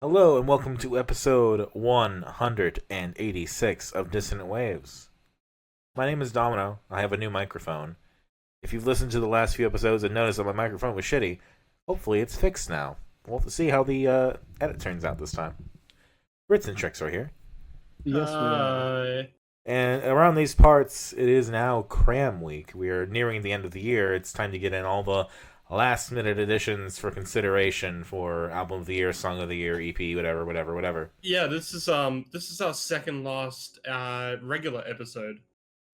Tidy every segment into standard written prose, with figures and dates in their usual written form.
Hello and welcome to episode 186 of Dissonant Waves. My name is Domino. I have a new microphone. If you've listened to the last few episodes and noticed that my microphone was shitty, hopefully it's fixed now. We'll have to see how the edit turns out this time. Ritz and Tricks are here. Yes, we are. And around these parts, it is now Cram week. We are nearing the end of the year. It's time to get in all the last minute additions for consideration for album of the year, song of the year, EP, whatever. Yeah, this is our second last regular episode of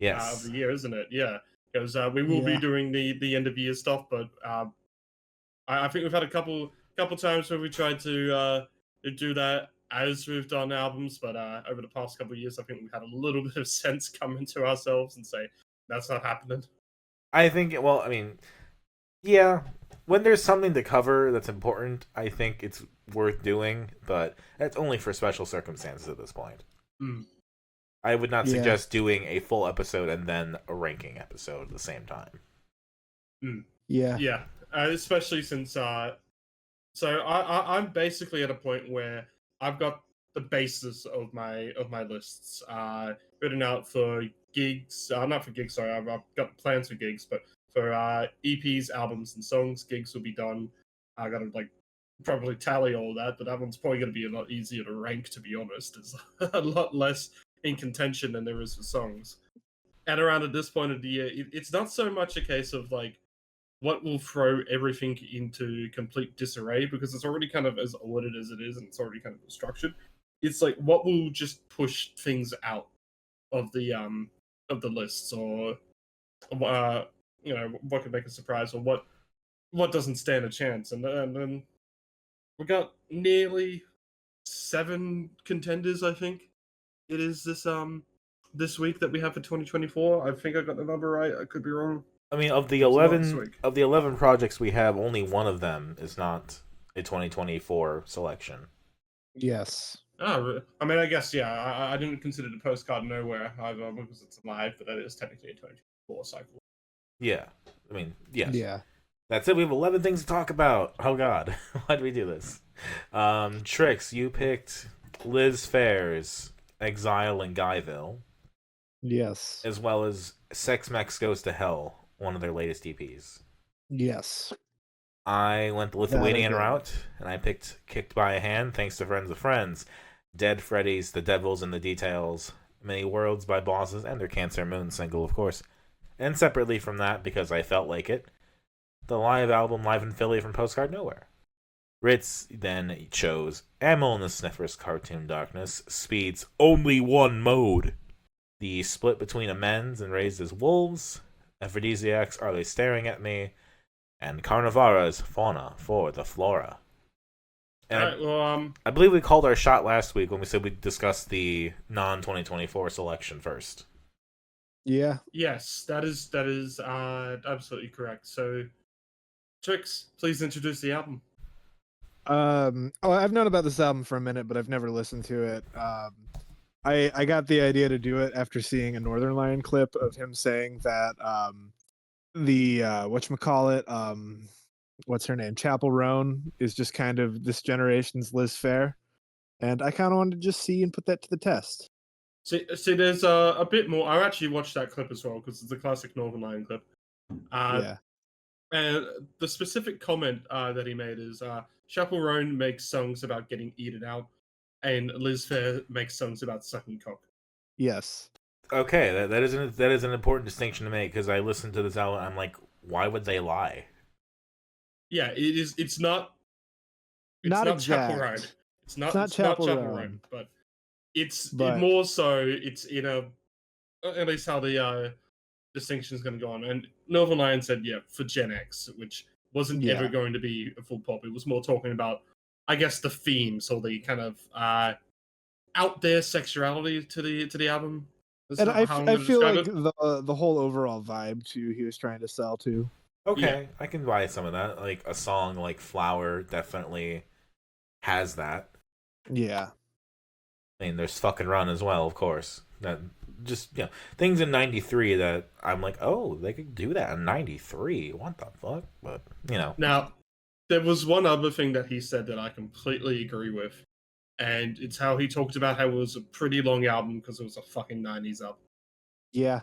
Yes. the year, isn't it? Yeah, because we will be doing the end of year stuff, but I think we've had a couple times where we tried to do that as we've done albums, but over the past couple of years, I think we've had a little bit of sense come into ourselves and say that's not happening. I think, well, I mean, yeah, when there's something to cover that's important, I think it's worth doing, but that's only for special circumstances at this point. Mm. I would not suggest doing a full episode and then a ranking episode at the same time. Mm. Yeah. Especially since I'm basically at a point where I've got the basis of my lists written out for gigs. Not for gigs, sorry. I've got plans for gigs, but for EPs, albums, and songs, gigs will be done. I gotta probably tally all that, but that one's probably gonna be a lot easier to rank. To be honest, it's a lot less in contention than there is for songs. And around at this point of the year, it's not so much a case of what will throw everything into complete disarray, because it's already kind of as ordered as it is and it's already kind of structured. It's like what will just push things out of the lists, or what could make a surprise, or what doesn't stand a chance. And then we got nearly 7 contenders, I think it is, this week that we have for 2024. I think I got the number right. I could be wrong. I mean, of the 11 projects we have, only one of them is not a 2024 selection. Yes. Oh, I mean, I guess, yeah. I didn't consider the postcard nowhere either, because it's live, but that is technically a 2024 cycle. Yeah. I mean, yes. Yeah. That's it. We have 11 things to talk about. Oh, God. Why did we do this? Tricks, you picked Liz Phair's Exile and Guyville. Yes. As well as Sex Mex Goes to Hell, one of their latest EPs. Yes. I went the Lithuanian route, and I picked Kicked by a Hand, thanks to Friends of Friends, Dead Freddy's, The Devils in the Details, Many Worlds by Bosses, and their Cancer Moon single, of course. And separately from that, because I felt like it, the live album Live in Philly from Postcard Nowhere. Ritz then chose Amyl and the Sniffers Cartoon Darkness, Speed's Only One Mode, the split between Amends and Raised as Wolves, Aphrodisiac's Are They Staring at Me, and Carnivara's Fauna for the Flora. And All right, well, I believe we called our shot last week when we said we'd discuss the non-2024 selection first. Yeah. Yes, that is absolutely correct. So, Trix, please introduce the album. I've known about this album for a minute, but I've never listened to it. I got the idea to do it after seeing a Northern Lion clip of him saying that the whatchamacallit, what's her name? Chapel Roan is just kind of this generation's Liz Phair. And I kind of wanted to just see and put that to the test. See, there's a bit more. I actually watched that clip as well, because it's a classic Northern Lion clip. Yeah. And the specific comment that he made is Chapel Roan makes songs about getting eaten out, and Liz Phair makes songs about sucking cock. Yes. Okay, that is an important distinction to make, because I listened to this album and I'm like, why would they lie? Yeah, it is. It's not Not Chapel Roan. It's not Chapel Roan, but it's more so. It's in at least how the distinction is going to go on. And Northern Lion said, yeah, for Gen X, which wasn't ever going to be a full pop. It was more talking about, I guess, the themes, or the kind of out there sexuality to the album. And I feel like the whole overall vibe too he was trying to sell to. Okay, yeah. I can buy some of that. Like a song like Flower definitely has that. Yeah. I mean, there's Fucking Run as well, of course. That just, things in 93 that I'm like, oh, they could do that in 93. What the fuck? But, Now, there was one other thing that he said that I completely agree with. and it's how he talked about how it was a pretty long album because it was a fucking 90s album. Yeah.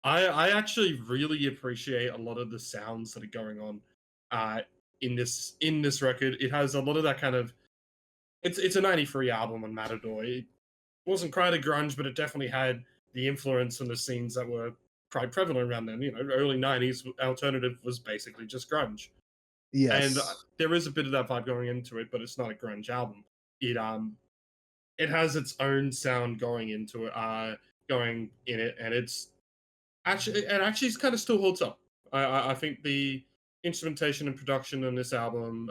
I actually really appreciate a lot of the sounds that are going on in this record. It has a lot of that kind of it's a 93 album on Matador. It wasn't quite a grunge, but it definitely had the influence and the scenes that were quite prevalent around then. Early 90s alternative was basically just grunge. Yes. And there is a bit of that vibe going into it, but it's not a grunge album. It has its own sound going into it, going in it, and it's actually kind of still holds up. I think the instrumentation and production on this album.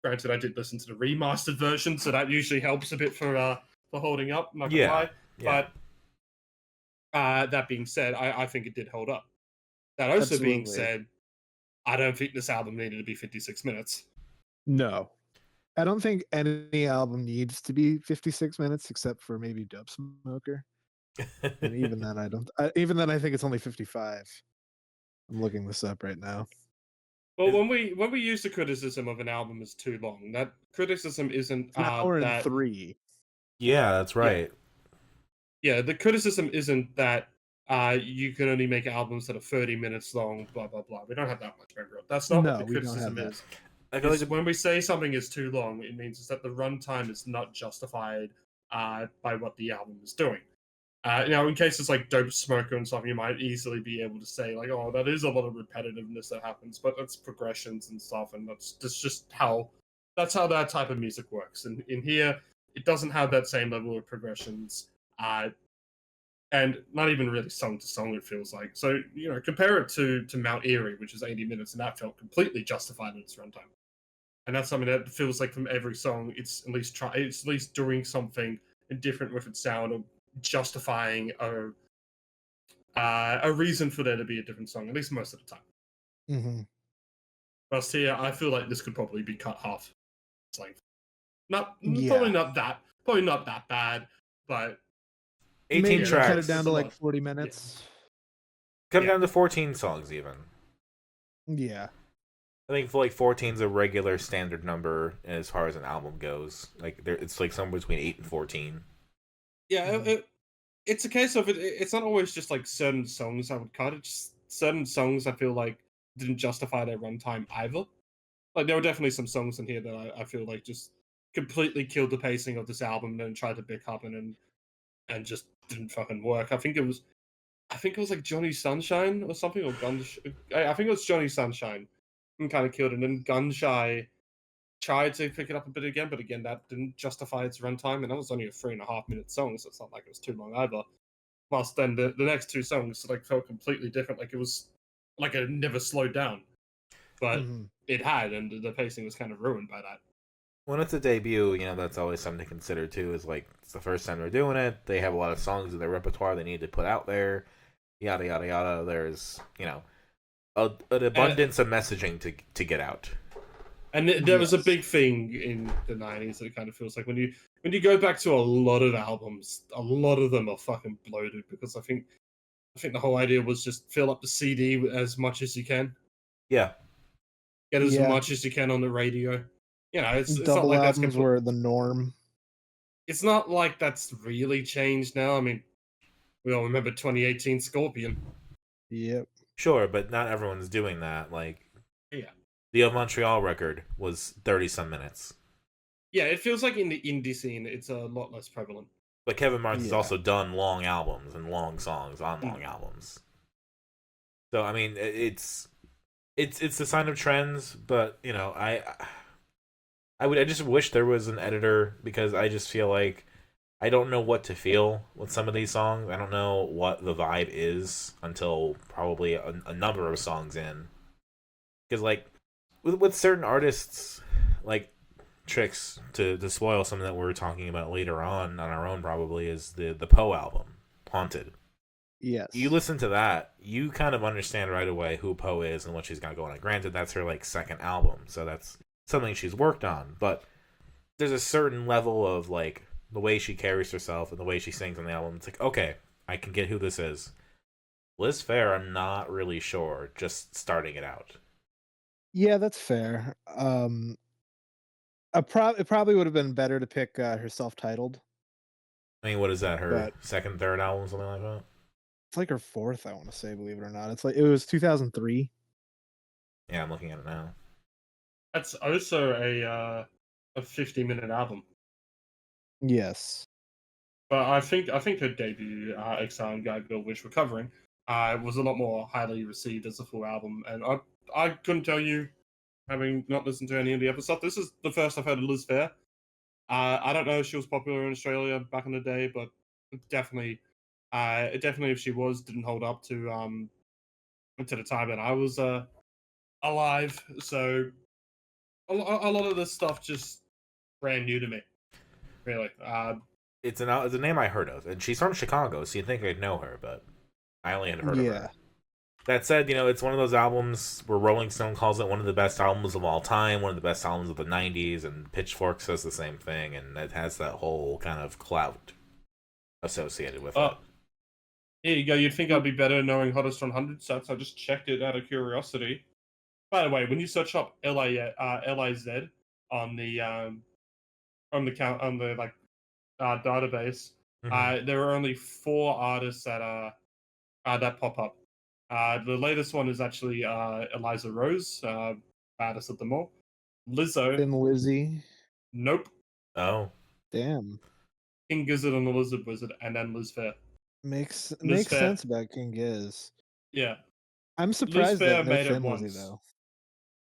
Granted, I did listen to the remastered version, so that usually helps a bit for holding up. I'm not gonna lie, but that being said, I think it did hold up. That also being said, I don't think this album needed to be 56 minutes. No. I don't think any album needs to be 56 minutes except for maybe Dub Smoker. And even then I think it's only 55. I'm looking this up right now. Well, when we use the criticism of an album as too long, that criticism isn't an hour and 3. Yeah, that's right. Yeah, the criticism isn't that you can only make albums that are 30 minutes long, blah blah blah. We don't have that much memory. That's not what the criticism is. I feel like when we say something is too long, it means that the runtime is not justified by what the album is doing. In cases like Dope Smoker and stuff, you might easily be able to say like, "Oh, that is a lot of repetitiveness that happens," but that's progressions and stuff, and that's just how that type of music works. And in here, it doesn't have that same level of progressions, and not even really song to song. It feels like compare it to Mount Eerie, which is 80 minutes, and that felt completely justified in its runtime. And that's something that feels like from every song, it's at least doing something different with its sound or justifying a reason for there to be a different song, at least most of the time. Mm-hmm. Whereas here, I feel like this could probably be cut half. It's like probably not that bad, but 18 maybe tracks. Cut it down to like 40 minutes. Cut it down to 14 songs even. Yeah. I think like 14 is a regular standard number as far as an album goes. Like it's like somewhere between 8 and 14. Yeah, it's a case of it's not always just like certain songs I would cut. It's just certain songs I feel like didn't justify their runtime either. Like there were definitely some songs in here that I feel like just completely killed the pacing of this album and then tried to pick up and just didn't fucking work. I think it was like Johnny Sunshine or something, or I think it was Johnny Sunshine. And kind of killed it. And then Gunshy tried to pick it up a bit again, but again, that didn't justify its runtime, and that was only a 3.5 minute song, so it's not like it was too long either. Plus, then the next two songs like felt completely different, like it was like it never slowed down, but it had, and the pacing was kind of ruined by that. When it's a debut, that's always something to consider too. Is like it's the first time they're doing it. They have a lot of songs in their repertoire they need to put out there. Yada yada yada. There's an abundance of messaging to get out. And there was a big thing in the 90s that it kind of feels like when you go back to a lot of albums, a lot of them are fucking bloated because I think the whole idea was just fill up the CD as much as you can. Yeah. Get as much as you can on the radio. It's double not like albums were the norm. It's not like that's really changed now. I mean, we all remember 2018 Scorpion. Yep. Sure, but not everyone's doing that. Like, the Of Montreal record was 30-some minutes. Yeah, it feels like in the indie scene, it's a lot less prevalent. But Kevin Martin's also done long albums and long songs on long albums. So I mean, it's the sign of trends. But I just wish there was an editor because I just feel like I don't know what to feel with some of these songs. I don't know what the vibe is until probably a number of songs in. Because, like, with certain artists, like, tricks to spoil something that we're talking about later on our own probably is the Poe album, Haunted. Yes. You listen to that, you kind of understand right away who Poe is and what she's got going on. Granted, that's her, like, second album, so that's something she's worked on. But there's a certain level of, like, the way she carries herself and the way she sings on the album. It's like, okay, I can get who this is. Liz Phair, I'm not really sure, just starting it out. Yeah, that's fair. It probably would have been better to pick her self-titled, I mean, what is that? Her but second, third album, something like that? it's like her fourth, I want to say, believe it or not. It's like it was 2003. Yeah, I'm looking at it now. That's also a 50-minute album. Yes. But I think her debut, Exile and Guyville, which we're covering, was a lot more highly received as a full album. And I couldn't tell you, having not listened to any of the other stuff. This is the first I've heard of Liz Phair. I don't know if she was popular in Australia back in the day, but definitely, if she was, didn't hold up to the time that I was alive. So a lot of this stuff just brand new to me, really. It's a name I heard of, and she's from Chicago, so you'd think I'd know her, but I only had heard of her. That said, it's one of those albums where Rolling Stone calls it one of the best albums of all time, one of the best albums of the 90s, and Pitchfork says the same thing, and it has that whole kind of clout associated with it. Here you go. You'd think I'd be better knowing Hottest 100 sets. I just checked it out of curiosity. By the way, when you search up Liz on the database, there are only 4 artists that pop up. The latest one is actually Eliza Rose, baddest of them all. Lizzo. Thin Lizzy. Nope. Oh. Damn. King Gizzard and the Lizard Wizard, and then Liz Phair. Makes Phair. sense about King Giz. Yeah. I'm surprised that no made Thin it once. Lizzy, though.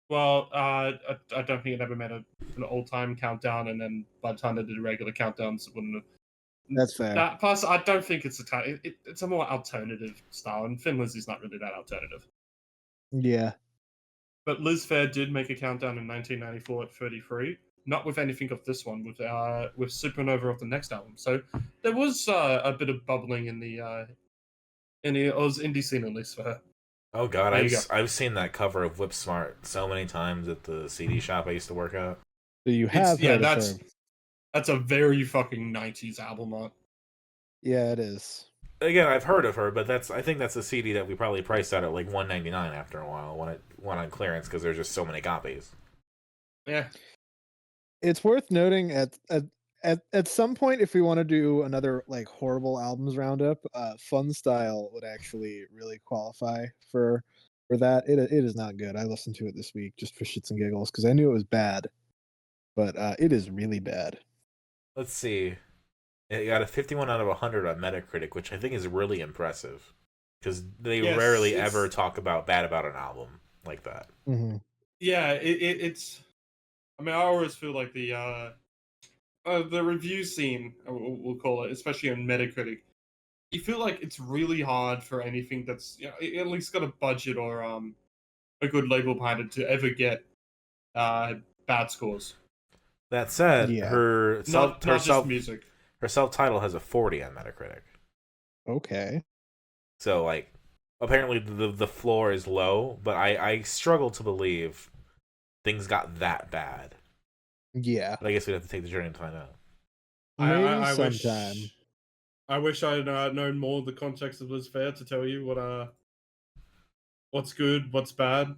Well, I don't think it ever made an all-time countdown, and then by the time they did regular countdowns, it wouldn't have. That's fair. Plus, I don't think it's it's a more alternative style, and Thin Lizzy's not really that alternative. Yeah. But Liz Phair did make a countdown in 1994 at 33, not with anything of this one, with Supernova of the next album. So there was a bit of bubbling in the Oz indie scene, at least for her. Oh god, I've seen that cover of Whip Smart so many times at the CD shop I used to work at. So you have heard of her. That's a very fucking 90s album art. Yeah, it is. Again, I've heard of her, but I think that's a CD that we probably priced out at like $1.99 after a while when it went on clearance because there's just so many copies. Yeah. It's worth noting at some point, if we want to do another like horrible albums roundup, Fun Style would actually really qualify for that. It is not good. I listened to it this week just for shits and giggles because I knew it was bad, but it is really bad. Let's see. It got a 51 out of 100 on Metacritic, which I think is really impressive because they rarely ever talk bad about an album like that. Mm-hmm. Yeah, it's. I mean, I always feel like the review scene, we'll call it, especially on Metacritic, you feel like it's really hard for anything that's at least got a budget or a good label behind it to ever get bad scores. That said, her music. Her self-title has a 40 on Metacritic. Okay. So, like, apparently the floor is low, but I struggle to believe things got that bad. Yeah. But I guess we'd have to take the journey to find out. Maybe sometime. I wish I'd known more of the context of Liz Phair to tell you what's good, what's bad.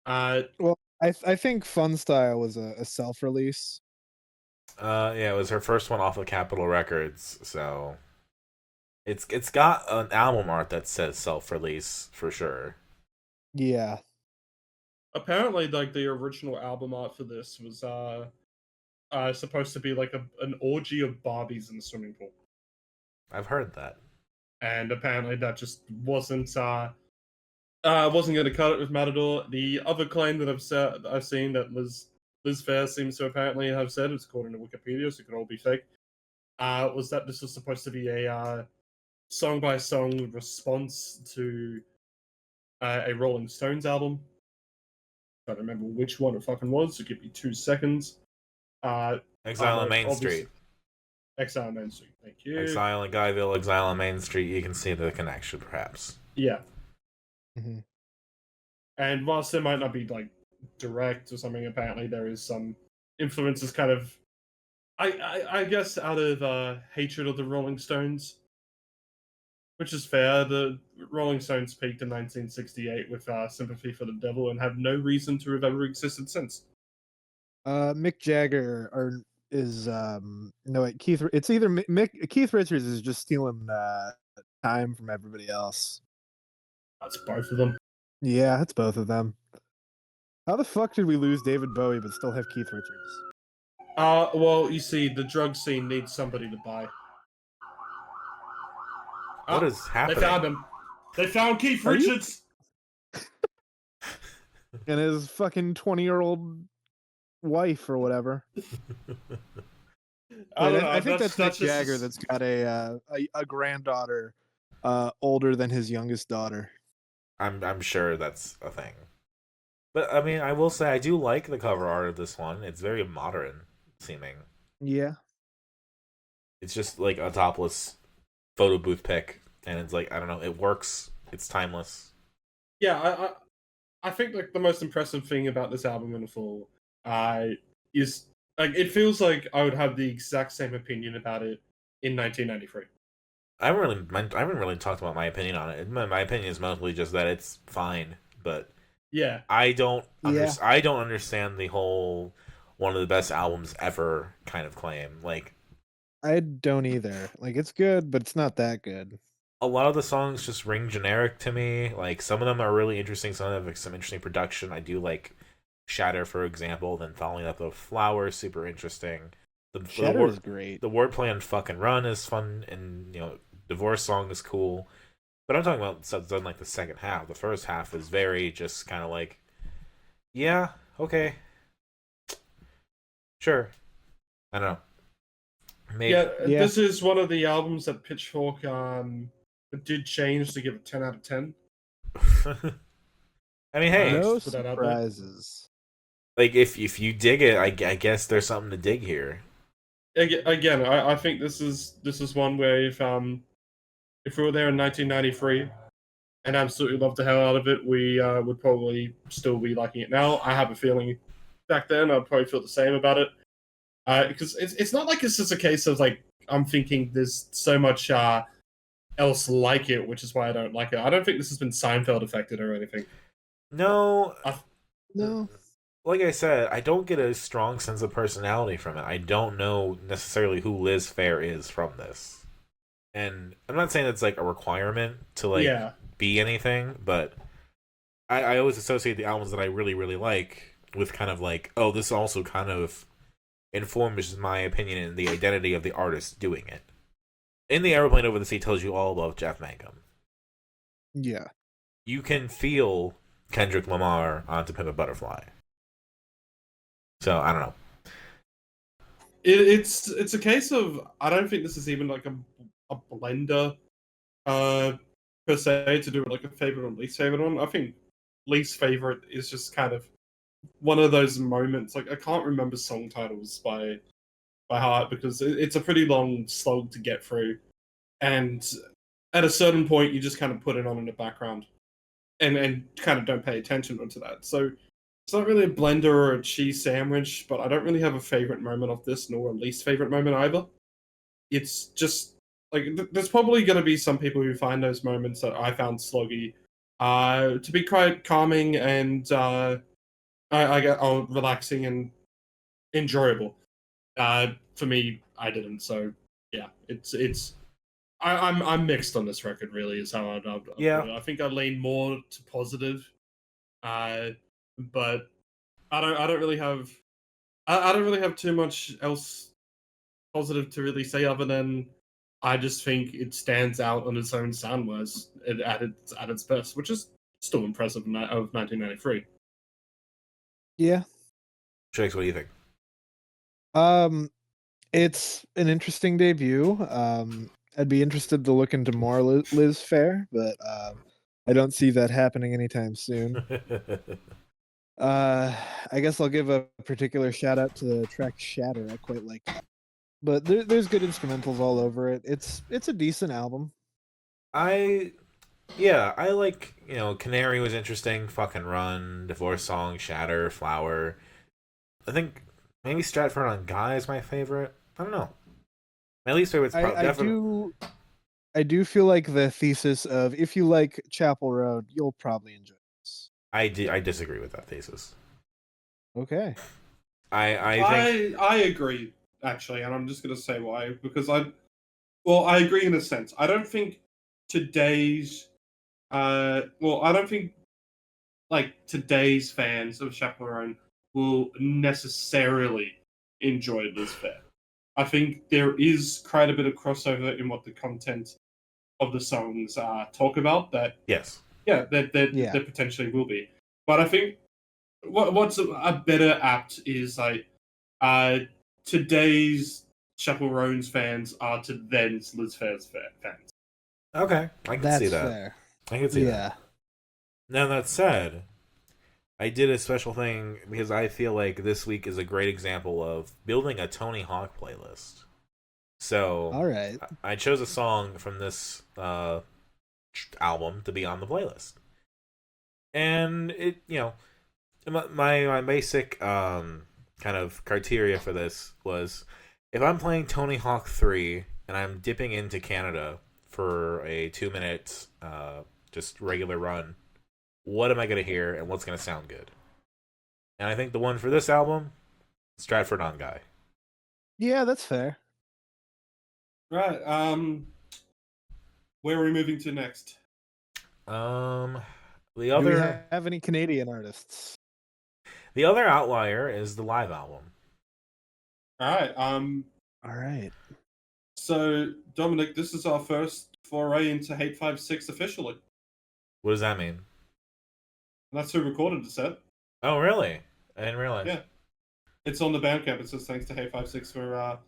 Well, I think Fun Style was a self-release. Yeah, it was her first one off of Capitol Records, so it's got an album art that says self-release for sure. Yeah. Apparently, like the original album art for this was supposed to be like an orgy of Barbies in the swimming pool. I've heard that. And apparently that just wasn't going to cut it with Matador. The other claim that I've seen that Liz Phair seems to apparently have said, it's according to Wikipedia, so it could all be fake, was that this was supposed to be a song-by-song response to a Rolling Stones album. I don't remember which one it fucking was, so give me 2 seconds. Exile on Main Street. Exile on Main Street, thank you. Exile in Guyville, Exile on Main Street, you can see the connection, perhaps. Yeah. Mm-hmm. And whilst it might not be, like, direct or something, apparently there is some influences kind of, I guess, out of hatred of the Rolling Stones, which is fair. The Rolling Stones peaked in 1968 with Sympathy for the Devil and have no reason to have ever existed since. Mick Jagger is no wait, Keith. It's either Keith Richards is just stealing time from everybody else. That's both of them. Yeah, it's both of them. How the fuck did we lose David Bowie but still have Keith Richards? Well, you see, the drug scene needs somebody to buy. What is happening? They found him. They found Keith Richards. And his fucking 20-year-old wife or whatever. I think that's Mick Jagger that's got a granddaughter older than his youngest daughter. I'm sure that's a thing. But I mean, I will say I do like the cover art of this one. It's very modern seeming. Yeah. It's just like a topless photo booth pic, and it's like, I don't know, it works. It's timeless. Yeah, I think like the most impressive thing about this album in full is like it feels like I would have the exact same opinion about it in 1993. I haven't really talked about my opinion on it. My opinion is mostly just that it's fine, but yeah, I don't understand the whole one of the best albums ever kind of claim. Like, I don't either. Like, it's good, but it's not that good. A lot of the songs just ring generic to me. Like, some of them are really interesting. Some of them have some interesting production. I do like Shatter, for example. Then following up with Flower, super interesting. Shatter is great. The wordplay on Fucking Run is fun, and Divorce Song is cool. But I'm talking about stuff done like the second half. The first half is very just kind of like, yeah, okay, sure. I don't know. Maybe. Yeah, this is one of the albums that Pitchfork did change to give it 10 out of 10. I mean, hey, no surprises. Like, if you dig it, I guess there's something to dig here. Again, I think this is one where if we were there in 1993 and absolutely loved the hell out of it, we would probably still be liking it now. I have a feeling back then I'd probably feel the same about it. Because it's not like it's just a case of like I'm thinking there's so much else like it, which is why I don't like it. I don't think this has been Seinfeld affected or anything. No. No. Like I said, I don't get a strong sense of personality from it. I don't know necessarily who Liz Phair is from this. And I'm not saying it's like a requirement to be anything, but I always associate the albums that I really, really like with kind of like, oh, this also kind of informs my opinion and the identity of the artist doing it. In the Aeroplane Over the Sea tells you all about Jeff Mangum. Yeah. You can feel Kendrick Lamar on To Pimp a Butterfly. So, I don't know. It's a case of, I don't think this is even like a blender per se to do like a favorite or least favorite one. I think least favorite is just kind of one of those moments. Like, I can't remember song titles by heart because it's a pretty long slog to get through, and at a certain point you just kind of put it on in the background and kind of don't pay attention to that. So it's not really a blender or a cheese sandwich, but I don't really have a favorite moment of this nor a least favorite moment either. It's just like there's probably going to be some people who find those moments that I found sloggy to be quite calming and I get relaxing and enjoyable. For me, I didn't. So yeah, I'm mixed on this record. Really, is how I'd put it. I think I lean more to positive, but I don't really have too much else positive to really say other than I just think it stands out on its own sound-wise at its best, which is still impressive of 1993. Yeah. Shakes, what do you think? It's an interesting debut. I'd be interested to look into more Liz Phair, but I don't see that happening anytime soon. I guess I'll give a particular shout out to the track Shatter. I quite like that. But there's good instrumentals all over it. It's a decent album. I like, Canary was interesting, Fucking Run, Divorce Song, Shatter, Flower. I think maybe Stratford on Guy is my favorite. I don't know. My least favorite's definitely... I do feel like the thesis of if you like Chapel Road, you'll probably enjoy this. I disagree with that thesis. Okay. I agree actually, and I'm just gonna say why because I agree in a sense. I don't think today's I don't think like today's fans of Chaperone will necessarily enjoy Liz Phair. I think there is quite a bit of crossover in what the content of the songs talk about. That Yes. yeah, there potentially will be. But I think what's a better apt is like today's Chaperones fans are to then's Liz Phair's fans. Okay, I can see that. Fair. I can see that. Now that said, I did a special thing because I feel like this week is a great example of building a Tony Hawk playlist. So, all right, I chose a song from this album to be on the playlist, and it, my basic kind of criteria for this was if I'm playing Tony Hawk 3 and I'm dipping into Canada for a 2-minute just regular run, what am I going to hear and what's going to sound good? And I think the one for this album, Stratford on Guy. Yeah, that's fair. Right. Where are we moving to next? The Do other we have any Canadian artists? The other outlier is the live album. All right. So, Dominic, this is our first foray into Hate 56 officially. What does that mean? And that's who recorded the set. Oh, really? I didn't realize. Yeah. It's on the Bandcamp. It says thanks to Hate 56 for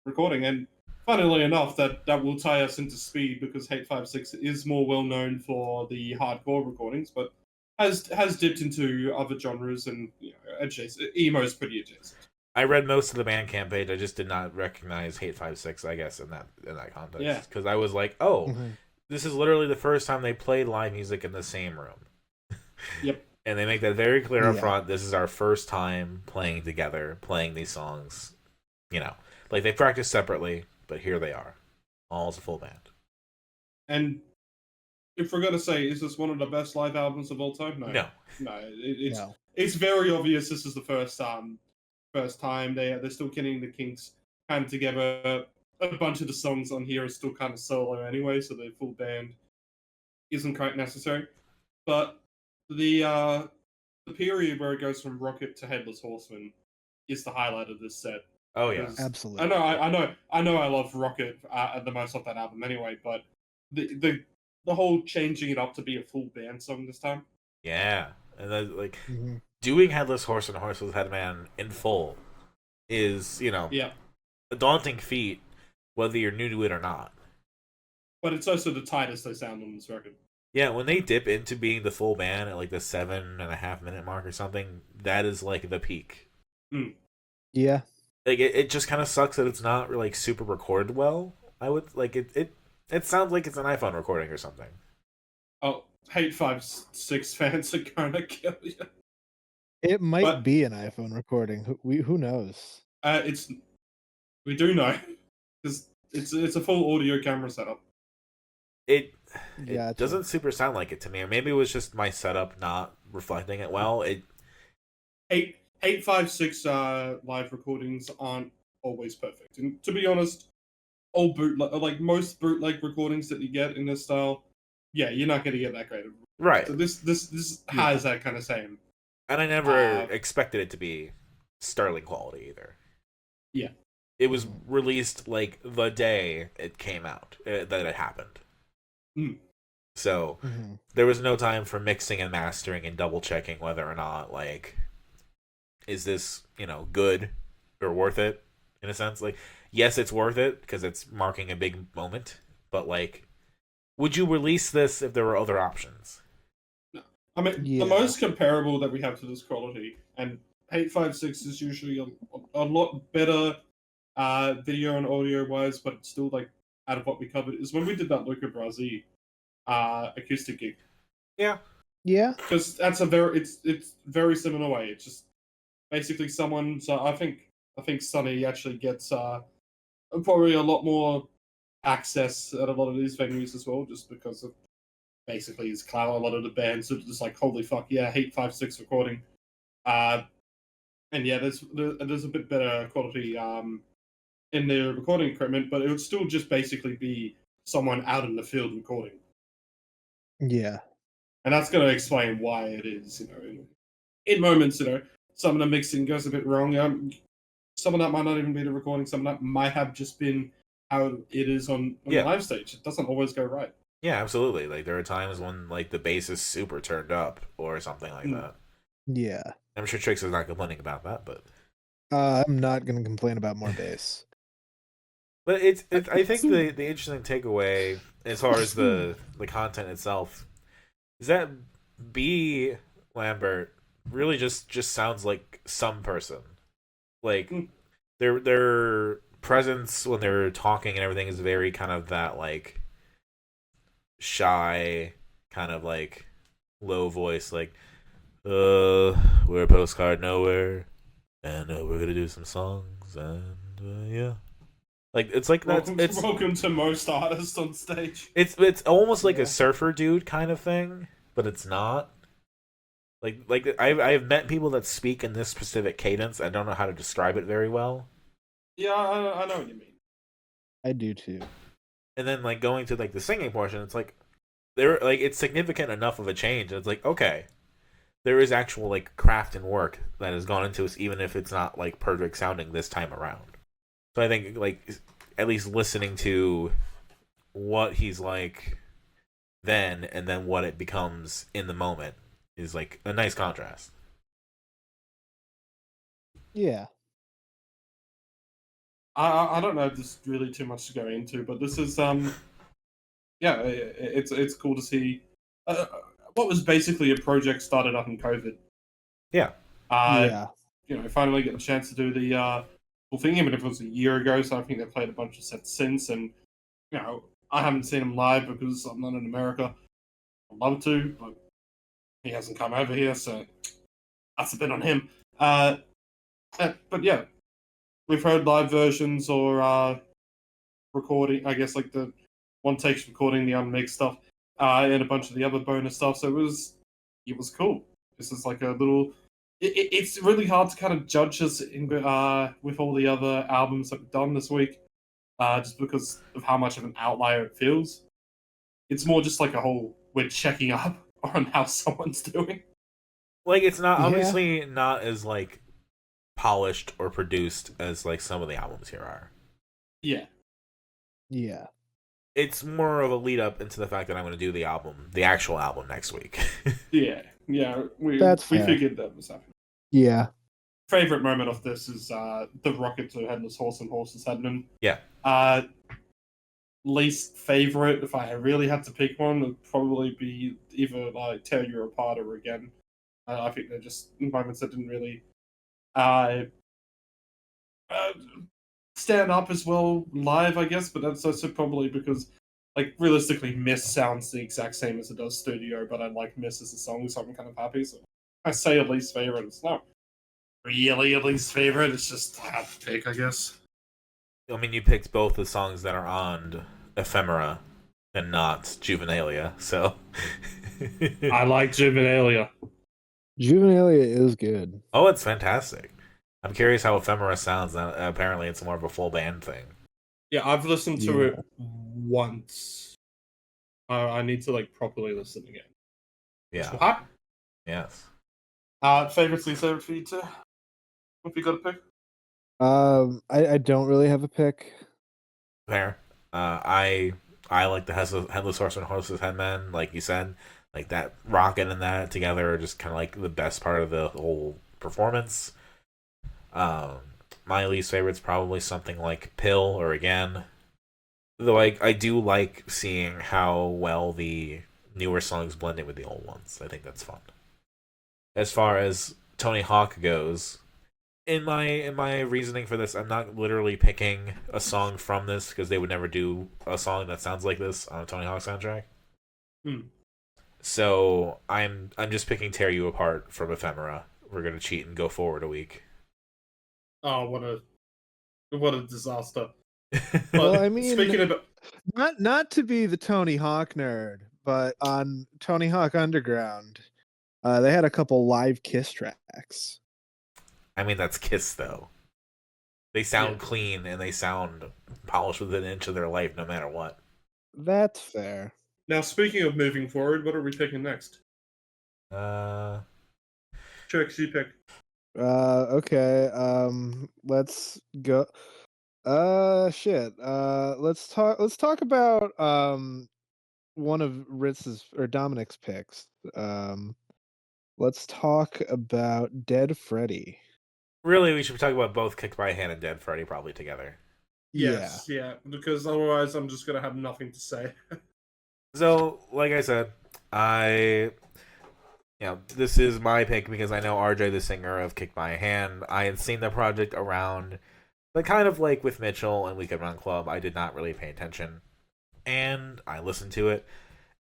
recording. And funnily enough, that will tie us into speed because Hate 56 is more well known for the hardcore recordings, but has dipped into other genres and adjacent. Emo is pretty adjacent. I read most of the Bandcamp page. I just did not recognize Hate 56, I guess, in that context. Yeah. Because I was like, this is literally the first time they played live music in the same room. Yep. And they make that very clear up front. This is our first time playing together, playing these songs. Like they practice separately, but here they are, all as a full band. And if we're gonna say, is this one of the best live albums of all time? No. It's very obvious. This is the first time they're still getting the Kinks kind of together. A bunch of the songs on here are still kind of solo anyway, so the full band isn't quite necessary. But the period where it goes from Rocket to Headless Horseman is the highlight of this set. Oh yeah, absolutely. I know. I love Rocket the most of that album anyway, but the whole changing it up to be a full band song this time. Yeah, and then doing Headless Horse and Horse with Headman in full is a daunting feat, whether you're new to it or not. But it's also the tightest they sound on this record. Yeah, when they dip into being the full band at like the 7.5 minute mark or something, that is like the peak. Yeah. Like it just kind of sucks that it's not like super recorded well. I would like it sounds like it's an iPhone recording or something. Oh, Hate 56 fans are gonna kill you. It might be an iPhone recording. Who knows? We do know because it's a full audio camera setup. It doesn't super sound like it to me, or maybe it was just my setup not reflecting it well. Hate 56 live recordings aren't always perfect, and to be honest, like most bootleg recordings that you get in this style, you're not going to get that great. Right. So this has that kind of same. And I never expected it to be sterling quality either. Yeah. It was released like the day it came out that it happened. So there was no time for mixing and mastering and double checking whether or not like is this good or worth it in a sense. Like yes, it's worth it because it's marking a big moment, but like would you release this if there were other options? No. I mean the most comparable that we have to this quality, and 856 is usually a lot better video and audio wise, but it's still like out of what we covered, is when we did that Luca Brasi acoustic gig. Yeah. Because that's it's very similar way. It's just basically someone. So I think Sonny actually gets probably a lot more access at a lot of these venues as well, just because of basically his clout. A lot of the bands are just like, holy fuck, yeah, Hate 56 recording. and yeah, there's a bit better quality in the recording equipment, but it would still just basically be someone out in the field recording, Yeah. and that's going to explain why it is. In moments, some of the mixing goes a bit wrong. Some of that might not even be the recording. Some of that might have just been how it is on the live stage. It doesn't always go right. Yeah, absolutely. Like there are times when like the bass is super turned up or something like that. Yeah. I'm sure Trix is not complaining about that, but I'm not going to complain about more bass. but it's I think the interesting takeaway as far as the content itself is that B Lambert really just sounds like some person. Like their presence when they're talking and everything is very kind of that like shy kind of like low voice, like we're a postcard nowhere and we're gonna do some songs and yeah, like it's like that's welcome to most artists on stage. It's almost like a surfer dude kind of thing, but it's not. Like I've met people that speak in this specific cadence. I don't know how to describe it very well. Yeah, I know what you mean. I do too. And then like going to like the singing portion, it's like it's significant enough of a change. It's like okay, there is actual like craft and work that has gone into it, even if it's not like perfect sounding this time around. So I think like at least listening to what he's like then and then what it becomes in the moment is like a nice contrast. Yeah. I don't know if there's really too much to go into, but this is yeah, it's cool to see what was basically a project started up in COVID. Yeah. Yeah. Finally get a chance to do the full thing, even if it was a year ago. So I think they played a bunch of sets since, and I haven't seen him live because I'm not in America. I'd love to, but he hasn't come over here, so that's a bit on him. But yeah, we've heard live versions or recording, I guess, like the one takes recording the unmixed stuff, and a bunch of the other bonus stuff. So it was cool. This is like a little. It's really hard to kind of judge us with all the other albums that we've done this week, just because of how much of an outlier it feels. It's more just like a whole we're checking up on how someone's doing. Like it's not obviously not as like polished or produced as like some of the albums here are. Yeah. Yeah. It's more of a lead up into the fact that I'm going to do the actual album next week. Yeah. We fair. figured that was happening. Yeah. Favorite moment of this is the rocket to Headless Horse and Horses Headman. Yeah. Least favorite, if I really had to pick one, would probably be either like Tear You Apart or Again. I think they're just moments that didn't really stand up as well live, I guess, but that's also probably because, like, realistically, Miss sounds the exact same as it does studio, but I like Miss as a song, so I'm kind of happy. So I say at least favorite. It's not really at least favorite. It's just I have to pick, I guess. I mean, you picked both the songs that are on Ephemera and not Juvenalia, so. I like Juvenalia. Juvenalia is good. Oh, it's fantastic. I'm curious how Ephemera sounds. Apparently, it's more of a full band thing. Yeah, I've listened to it once. I need to like properly listen again. Yeah. What? Yes. Favorite, least favorite for you too? If you got a pick? I don't really have a pick. Fair. I like the Headless Horse and Horses Headman, like you said. Like that rocket and that together are just kind of like the best part of the whole performance. My least favorite's probably something like Pill or Again. Though I do like seeing how well the newer songs blend in with the old ones. I think that's fun. As far as Tony Hawk goes, in my reasoning for this, I'm not literally picking a song from this because they would never do a song that sounds like this on a Tony Hawk soundtrack. So I'm just picking Tear You Apart from Ephemera. We're gonna cheat and go forward a week. Oh, what a disaster! Well, I mean, speaking about not to be the Tony Hawk nerd, but on Tony Hawk Underground, they had a couple live Kiss tracks. I mean, that's Kiss, though. They sound Yeah. clean and they sound polished within an inch of their life, no matter what. That's fair. Now, speaking of moving forward, what are we picking next? Trix, you pick. Okay. Let's go. Shit. Let's talk about one of Ritz's or Dominic's picks. Let's talk about Dead Freddie. Really, we should talk about both Kicked by a Hand and Dead Freddy probably together. Yes, yeah, because otherwise I'm just gonna have nothing to say. So, like I said, this is my pick because I know RJ, the singer of Kicked by a Hand. I had seen the project around, but kind of like with Mitchell and Weekend Run Club, I did not really pay attention. And I listened to it,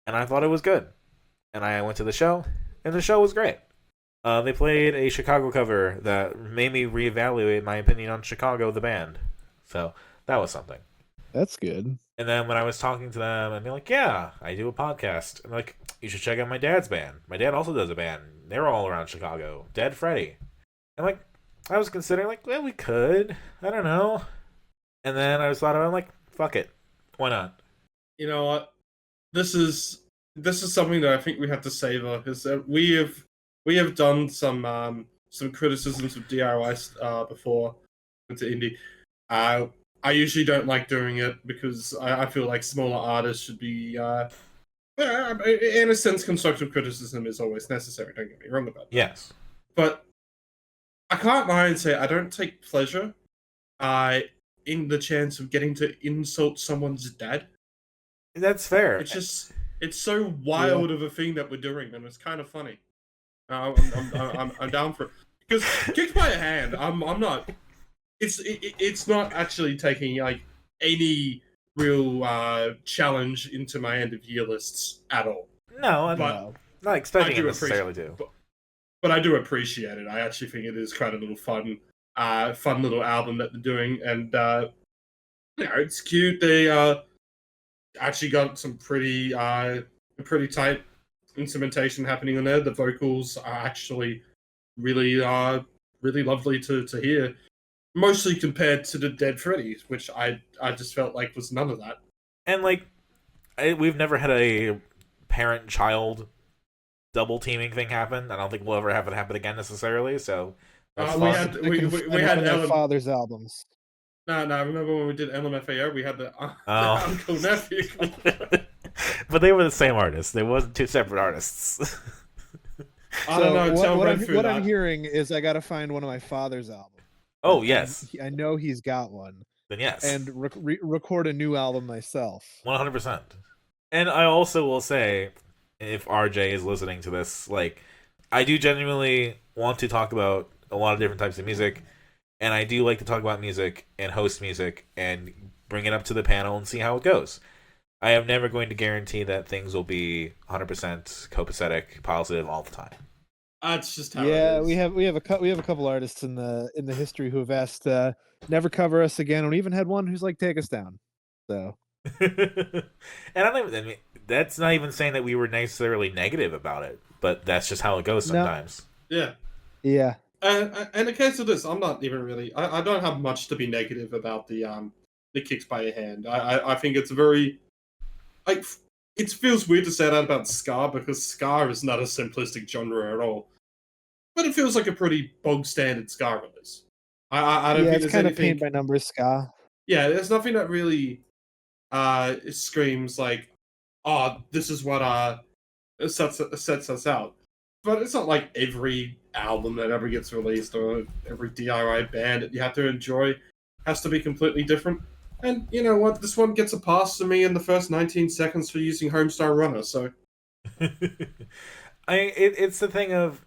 and I thought it was good. And I went to the show, and the show was great. They played a Chicago cover that made me reevaluate my opinion on Chicago, the band. So that was something. That's good. And then when I was talking to them, and they're like, yeah, I do a podcast. And they're like, you should check out my dad's band. My dad also does a band. They're all around Chicago. Dead Freddy. And like, I was considering, like, well, we could. I don't know. And then I was thought about it, I'm like, fuck it. Why not? You know what? This is something that I think we have to savor because we have done some criticisms of DIY before into indie. I usually don't like doing it because I feel like smaller artists should be. In a sense, constructive criticism is always necessary. Don't get me wrong about that. Yes. But I can't lie and say I don't take pleasure in the chance of getting to insult someone's dad. That's fair. It's so wild of a thing that we're doing, and it's kind of funny. I'm down for it because Kicked by a Hand. I'm not. It's not actually taking like any real challenge into my end of year lists at all. No, I'm But not expecting I do it necessarily to. But I do appreciate it. I actually think it is quite a little fun little album that they're doing, and it's cute. They actually got some pretty tight instrumentation happening in there. The vocals are actually really lovely to hear. Mostly compared to the Dead Freddy's, which I just felt like was none of that. And like, we've never had a parent-child double teaming thing happen. I don't think we'll ever have it happen again necessarily. So we had their father's albums. No. Remember when we did LMFAO? We had the uncle nephew. But they were the same artists. They wasn't two separate artists. I don't know. What I'm hearing is I got to find one of my father's albums. Oh yes, I know he's got one. Then yes, and record a new album myself. 100%. And I also will say, if RJ is listening to this, like, I do genuinely want to talk about a lot of different types of music, and I do like to talk about music and host music and bring it up to the panel and see how it goes. I am never going to guarantee that things will be 100% copacetic, positive all the time. That's just how. Yeah, it is. we have a couple artists in the history who have asked never cover us again, and we even had one who's like take us down. So, and I mean, that's not even saying that we were necessarily negative about it, but that's just how it goes sometimes. No. Yeah. And in the case of this, I'm not even really. I don't have much to be negative about the Kicks by a Hand. I think it's very like it feels weird to say that about ska because ska is not a simplistic genre at all. But it feels like a pretty bog standard ska release. I don't think it's there's kind anything. of paint by numbers ska. Yeah, there's nothing that really screams like, oh, this is what sets us out. But it's not like every album that ever gets released or every DIY band that you have to enjoy has to be completely different. And you know what? This one gets a pass to me in the first 19 seconds for using Homestar Runner, so... It's the thing of...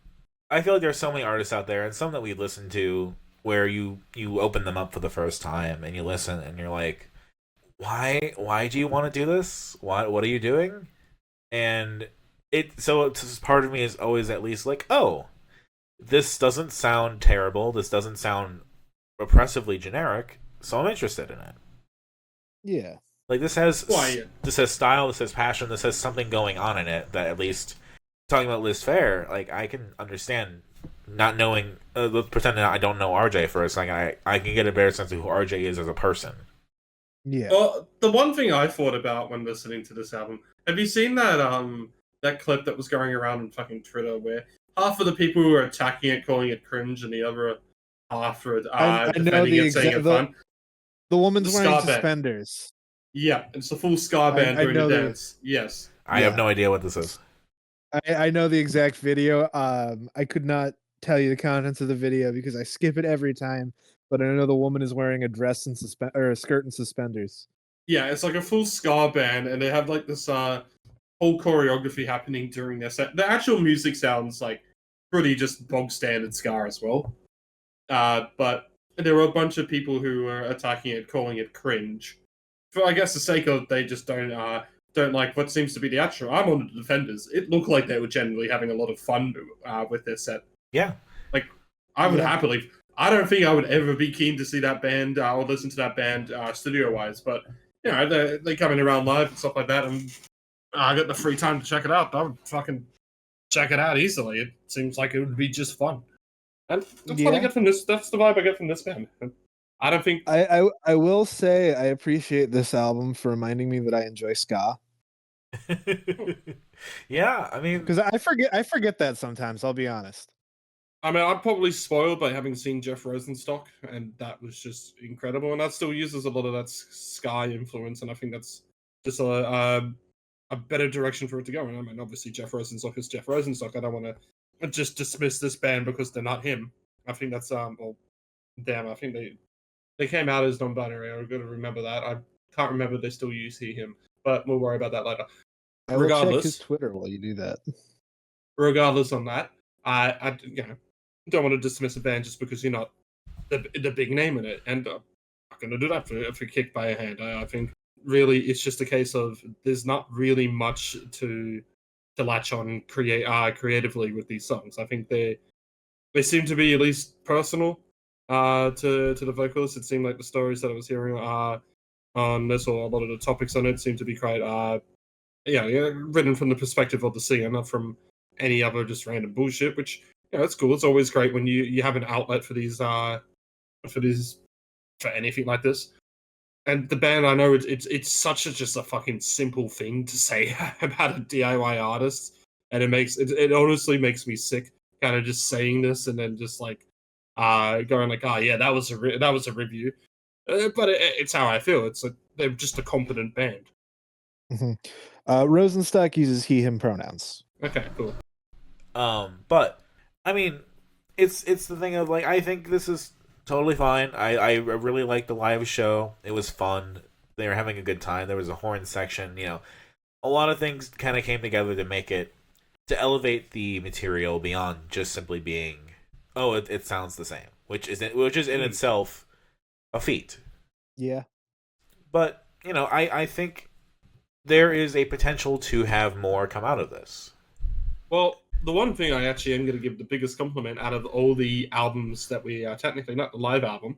I feel like there's so many artists out there, and some that we listen to, where you open them up for the first time, and you listen, and you're like, why do you want to do this? What are you doing? And it's part of me is always at least like, oh, this doesn't sound terrible, this doesn't sound oppressively generic, so I'm interested in it. Yeah. Like this has style, this has passion, this has something going on in it that at least talking about Liz Phair, like I can understand not knowing, let's pretend that I don't know RJ for a second. I can get a better sense of who RJ is as a person. Yeah. Well, the one thing I thought about when listening to this album, have you seen that clip that was going around on fucking Twitter where half of the people who are attacking it calling it cringe and the other half are I know defending the it, saying exact it's fun? the woman's The wearing ska band. suspenders. Yeah, it's the full ska band I doing the know the- dance. Yes. I have Yeah. no idea what this is. I know the exact video. I could not tell you the contents of the video because I skip it every time. But I know the woman is wearing a dress and or a skirt and suspenders. Yeah, it's like a full ska band, and they have like this whole choreography happening during their set. The actual music sounds like pretty just bog standard ska as well. But there were a bunch of people who were attacking it, calling it cringe. For I guess the sake of they just don't like what seems to be the actual. I'm on the defenders. It looked like they were generally having a lot of fun with their set. Yeah. Like I would happily. I don't think I would ever be keen to see that band or listen to that band studio wise, but you know they coming around live and stuff like that, and I got the free time to check it out. I would fucking check it out easily. It seems like it would be just fun, and that's what I get from this. That's the vibe I get from this band. I don't think I will say I appreciate this album for reminding me that I enjoy ska. Yeah, I mean, because I forget that sometimes. I'll be honest. I mean, I'm probably spoiled by having seen Jeff Rosenstock, and that was just incredible. And that still uses a lot of that ska influence, and I think that's just a better direction for it to go. And I mean, obviously, Jeff Rosenstock is Jeff Rosenstock. I don't want to just dismiss this band because they're not him. I think that's well, damn. I think they came out as non-binary. I've got to remember that. I can't remember if they still use him, but we'll worry about that later. I will check his Twitter while you do that. Regardless on that, I don't want to dismiss a band just because you're not the big name in it, and I'm not going to do that for Kicked by a Hand. I think really it's just a case of there's not really much to latch on creatively with these songs. I think they seem to be at least personal to the vocalists. It seemed like the stories that I was hearing on this, or a lot of the topics on it, seem to be quite written from the perspective of the singer, not from any other just random bullshit, which it's cool. It's always great when you have an outlet for these for anything like this. And the band, I know it's such just a fucking simple thing to say about a DIY artist, and it honestly makes me sick, kind of just saying this and then just like going like, oh yeah, that was a review, but it's how I feel. It's like they're just a competent band. Mm-hmm. Rosenstock uses he/him pronouns. Okay, cool. But I mean, it's the thing of like, I think this is totally fine. I really liked the live show. It was fun. They were having a good time. There was a horn section. A lot of things kind of came together to elevate the material beyond just simply being, oh, it sounds the same, which is in itself a feat. Yeah. But I think there is a potential to have more come out of this. Well, the one thing I actually am going to give the biggest compliment out of all the albums that we technically, not the live album,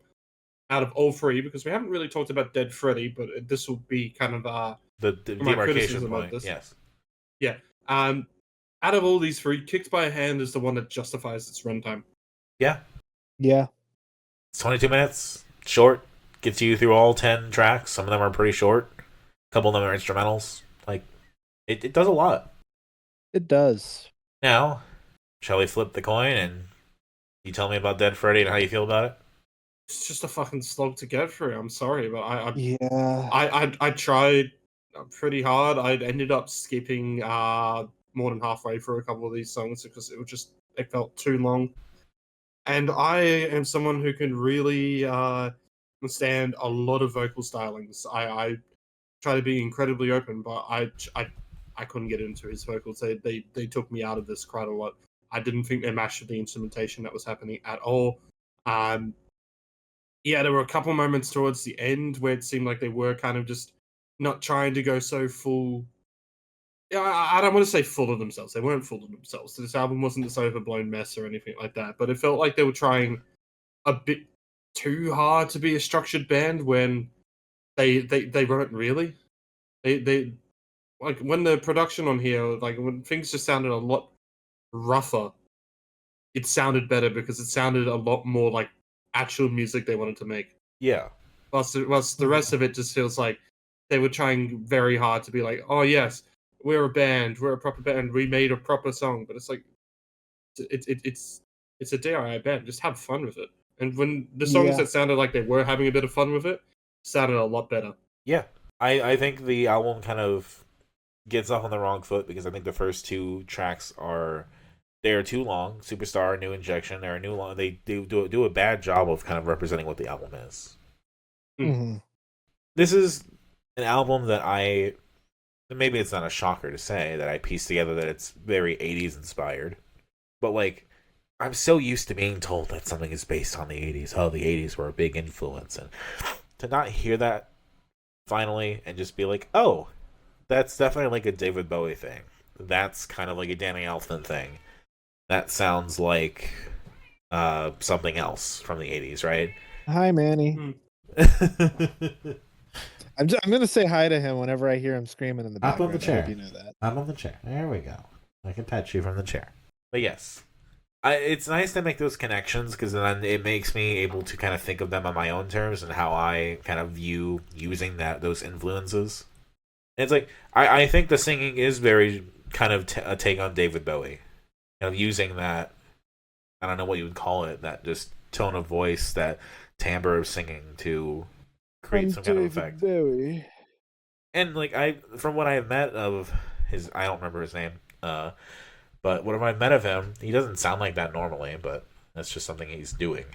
out of all three, because we haven't really talked about Dead Freddie, but this will be kind of the demarcation point. Yes. Yeah. Out of all these three, Kicked by a Hand is the one that justifies its runtime. Yeah. Yeah. It's 22 minutes, short, gets you through all 10 tracks. Some of them are pretty short. A couple of them are instrumentals. Like, it does a lot. It does. Now, shall we flip the coin and you tell me about Dead Freddie and how you feel about it? It's just a fucking slog to get through. I'm sorry, but I tried pretty hard. I ended up skipping more than halfway through a couple of these songs because it felt too long. And I am someone who can really stand a lot of vocal stylings. I try to be incredibly open, but I couldn't get into his vocals. They took me out of this quite a lot. I didn't think they matched the instrumentation that was happening at all. There were a couple moments towards the end where it seemed like they were kind of just not trying to go so full. I don't want to say full of themselves. They weren't full of themselves. This album wasn't this overblown mess or anything like that. But it felt like they were trying a bit too hard to be a structured band when they weren't really. They like when the production on here, like when things just sounded a lot rougher. it sounded better because it sounded a lot more like actual music they wanted to make. Yeah. Whilst the rest of it just feels like they were trying very hard to be like, oh yes, we're a band, we're a proper band, we made a proper song, but it's like it's a DIY band. Just have fun with it. And when the songs that sounded like they were having a bit of fun with it sounded a lot better. Yeah. I think the album kind of gets off on the wrong foot because I think the first two tracks are too long. Superstar, New Injection, they're new long. They do a bad job of kind of representing what the album is. Mm-hmm. This is an album that maybe it's not a shocker to say that I pieced together that it's very 80s inspired. But like, I'm so used to being told that something is based on the 80s. Oh, the 80s were a big influence. And to not hear that finally and just be like, oh, that's definitely like a David Bowie thing. That's kind of like a Danny Elfman thing. That sounds like something else from the 80s, right? Hi, Manny. I'm going to say hi to him whenever I hear him screaming in the background. Up on the chair. I hope you know that. I'm on the chair. There we go. I can touch you from the chair. But yes, it's nice to make those connections because then it makes me able to kind of think of them on my own terms and how I kind of view using those influences. And it's like, I think the singing is very kind of a take on David Bowie. Kind of using that, I don't know what you would call it, that just tone of voice, that timbre of singing to create some kind of effect. Bowie. And like from what I have met of his, I don't remember his name, but what I've met of him, he doesn't sound like that normally, but that's just something he's doing.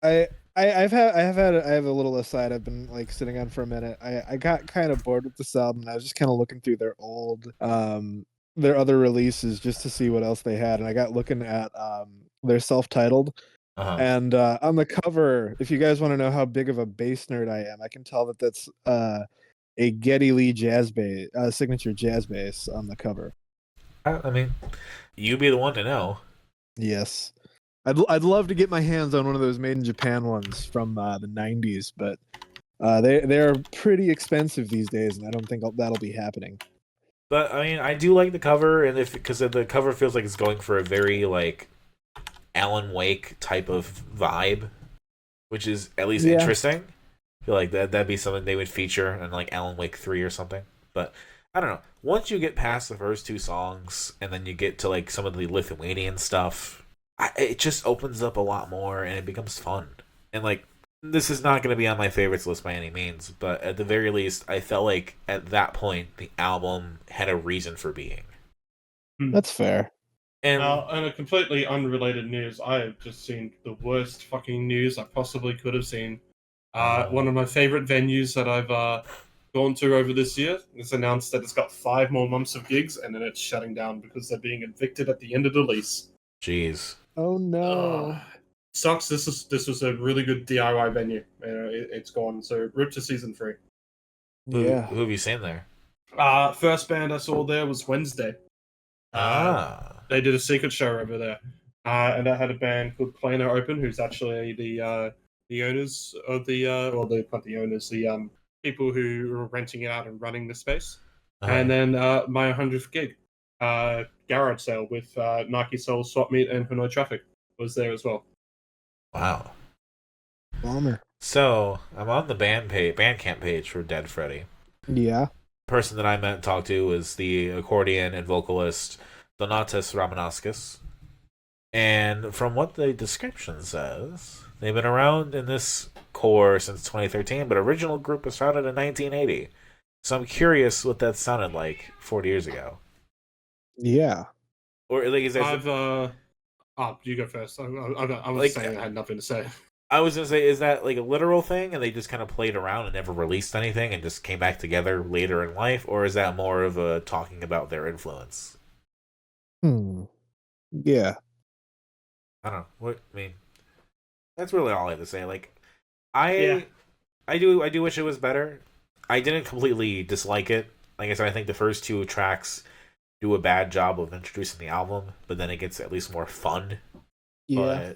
I have a little aside I've been like sitting on for a minute. I got kind of bored with this album and I was just kind of looking through their old their other releases just to see what else they had, and I got looking at their self-titled. And on the cover, if you guys want to know how big of a bass nerd I am, I can tell that that's a Geddy Lee jazz bass, signature jazz bass on the cover. I mean, you be the one to know. Yes, I'd love to get my hands on one of those made in Japan ones from the 90s, but they're pretty expensive these days, and I don't think that'll be happening. But I mean, I do like the cover, and because the cover feels like it's going for a very like Alan Wake type of vibe, which is at least interesting. I feel like that'd be something they would feature in like Alan Wake 3 or something. But I don't know. Once you get past the first two songs, and then you get to like some of the Lithuanian stuff, it just opens up a lot more, and it becomes fun. And like, this is not going to be on my favorites list by any means, but at the very least, I felt like at that point the album had a reason for being. That's fair. And on a completely unrelated news, I have just seen the worst fucking news I possibly could have seen. One of my favorite venues that I've gone to over this year has announced that it's got 5 more months of gigs, and then it's shutting down because they're being evicted at the end of the lease. Jeez. Oh no. Sucks. This was a really good DIY venue. It's gone. So rip to season 3. Who have you seen there? First band I saw there was Wednesday. They did a secret show over there, and I had a band called Plano Open, who's actually the owners of the people who were renting it out and running the space. And then my 100th gig, garage sale with Nike Soul, Swap Meet, and Hanoi Traffic was there as well. Wow. Bummer. So, I'm on the Bandcamp page for Dead Freddie. Yeah. The person that I met and talked to was the accordion and vocalist Donatas Ramanauskas. And from what the description says, they've been around in this core since 2013, but original group was founded in 1980. So I'm curious what that sounded like 40 years ago. Yeah. Or like, you go first. I was Like, saying I had nothing to say. I was gonna say, is that like a literal thing, and they just kind of played around and never released anything, and just came back together later in life, or is that more of a talking about their influence? Yeah. I don't know. What I mean, that's really all I have to say. Like, I do wish it was better. I didn't completely dislike it. Like I said, I think the first 2 tracks do a bad job of introducing the album, but then it gets at least more fun. Yeah.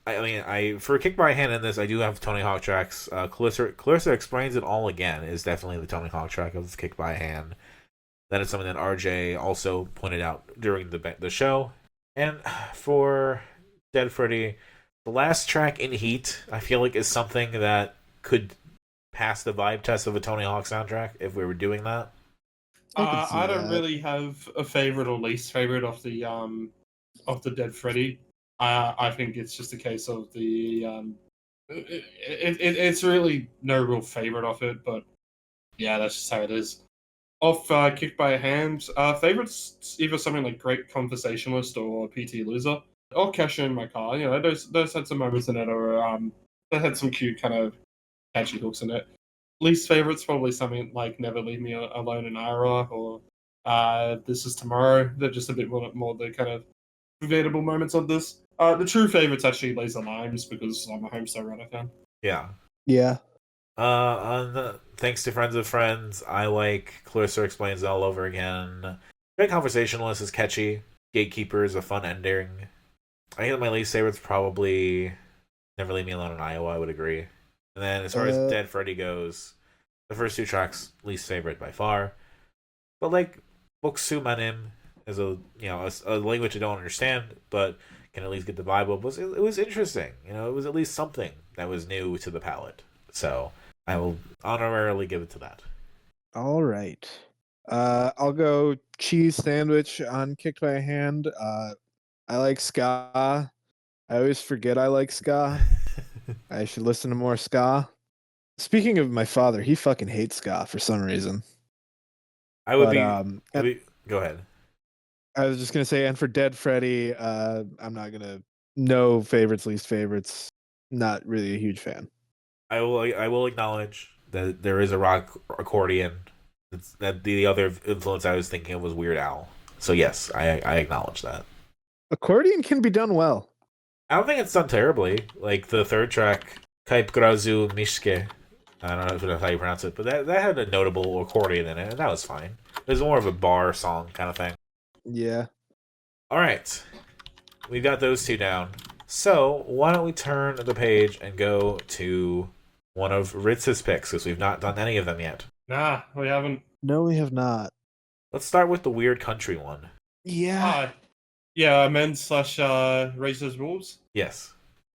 But I mean, for Kick by Hand in this, I do have Tony Hawk tracks. Clarissa Explains It All Again is definitely the Tony Hawk track of Kick by Hand. That is something that RJ also pointed out during the show. And for Dead Freddy, the last track in Heat, I feel like is something that could pass the vibe test of a Tony Hawk soundtrack if we were doing that. I don't really have a favorite or least favorite of the Dead Freddy. I think it's just a case of it's really no real favorite of it, but yeah, that's just how it is. Off Kicked by a Hand, favorites either something like Great Conversationalist or PT Loser, or Cash in My Car. You know, those had some moments in it, or they had some cute kind of catchy hooks in it. Least favorites probably something like Never Leave Me Alone in Ira, or This Is Tomorrow. They're just a bit more the kind of forgettable moments of this. The true favorites actually Laser Limes because I'm a Homestar Runner fan. Yeah. Yeah. Thanks to Friends of Friends, I like Clarissa Explains It All Over Again. Great Conversationalist is catchy. Gatekeeper is a fun ending. I think that my least favorite's probably Never Leave Me Alone in Iowa, I would agree. And then as far as Dead Freddy goes, the first two tracks, least favorite by far. But like, Boksumanim is a language I don't understand, but can at least get the vibe of. It was interesting. You know, it was at least something that was new to the palette. So I will honorarily give it to that. All right. I'll go cheese sandwich on Kicked by a Hand. I like ska. I always forget I like ska. I should listen to more ska. Speaking of my father, he fucking hates ska for some reason. Go ahead. I was just gonna say, and for Dead Freddy, I'm not gonna no favorites, least favorites. Not really a huge fan. I will acknowledge that there is a rock accordion. That the other influence I was thinking of was Weird Al. So yes, I acknowledge that. Accordion can be done well. I don't think it's done terribly. Like the third track, Kaip Grazu Mishke. I don't know if that's how you pronounce it, but that had a notable accordion in it, and that was fine. It was more of a bar song kind of thing. Yeah. All right. We got those two down. So why don't we turn the page and go to one of Ritz's picks, because we've not done any of them yet. Nah, we haven't. No, we have not. Let's start with the weird country one. Yeah. Amends / Racers Rules. Yes.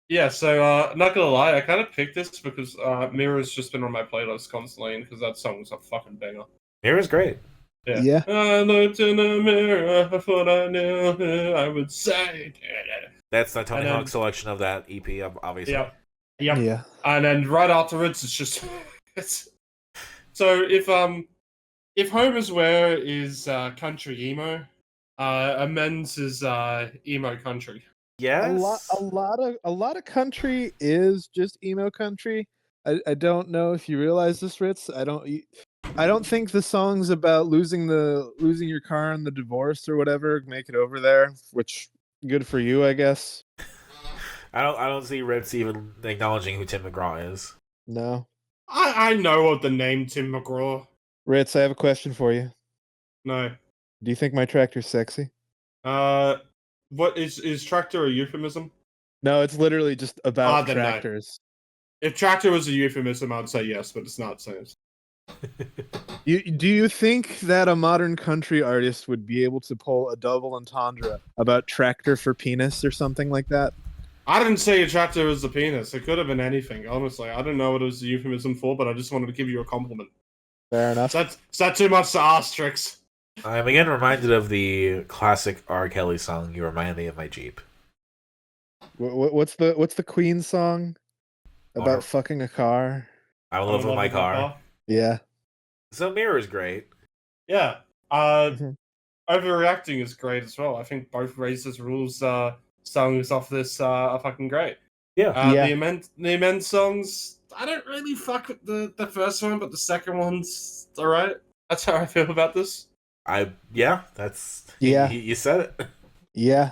Yeah, so not gonna lie, I kind of picked this because Mirror's just been on my playlist constantly, and because that song was a fucking banger. Mirror's great. Yeah. I looked in the mirror, I thought I knew who I would say. That's the Tony Hawk selection of that EP, obviously. Yep. Yeah. And then right afterwards, it's just so if Homer's Where is country emo, Amends is emo country. Yes. A lot of country is just emo country. I don't know if you realize this, Ritz. I don't think the songs about losing your car and the divorce or whatever make it over there, which good for you, I guess. I don't see Ritz even acknowledging who Tim McGraw is. No. I know of the name Tim McGraw. Ritz, I have a question for you. No. Do you think my tractor's sexy? What is tractor a euphemism? No, it's literally just about then no. tractors. If tractor was a euphemism, I'd say yes, but it's not. So Do you think that a modern country artist would be able to pull a double entendre about tractor for penis or something like that? I didn't say a tractor was a penis. It could have been anything, honestly. I don't know what it was a euphemism for, but I just wanted to give you a compliment. Fair enough. Is that too much to ask, Trix? I'm again reminded of the classic R. Kelly song, You Remind Me of My Jeep. What's the Queen song about fucking a car? I love my car. Yeah. So Mirror's great. Yeah. Overreacting is great as well. I think both Razor's Rules songs off this are fucking great. Yeah. The Amends songs, I don't really fuck with the first one, but the second one's alright. That's how I feel about this. You said it. Yeah.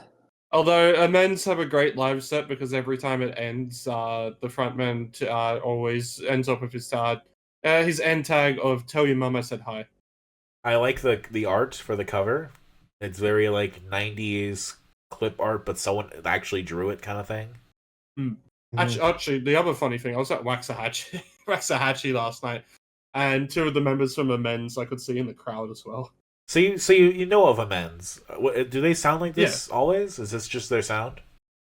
Although Amends have a great live set because every time it ends, the frontman always ends up with his end tag of "Tell your mum I said hi." I like the art for the cover. It's very like 90s clip art, but someone actually drew it kind of thing. Actually, the other funny thing, I was at Waxahachie last night, and two of the members from Amends I could see in the crowd as well. So you know of Amends? Do they sound like Yeah. this always? Is this just their sound?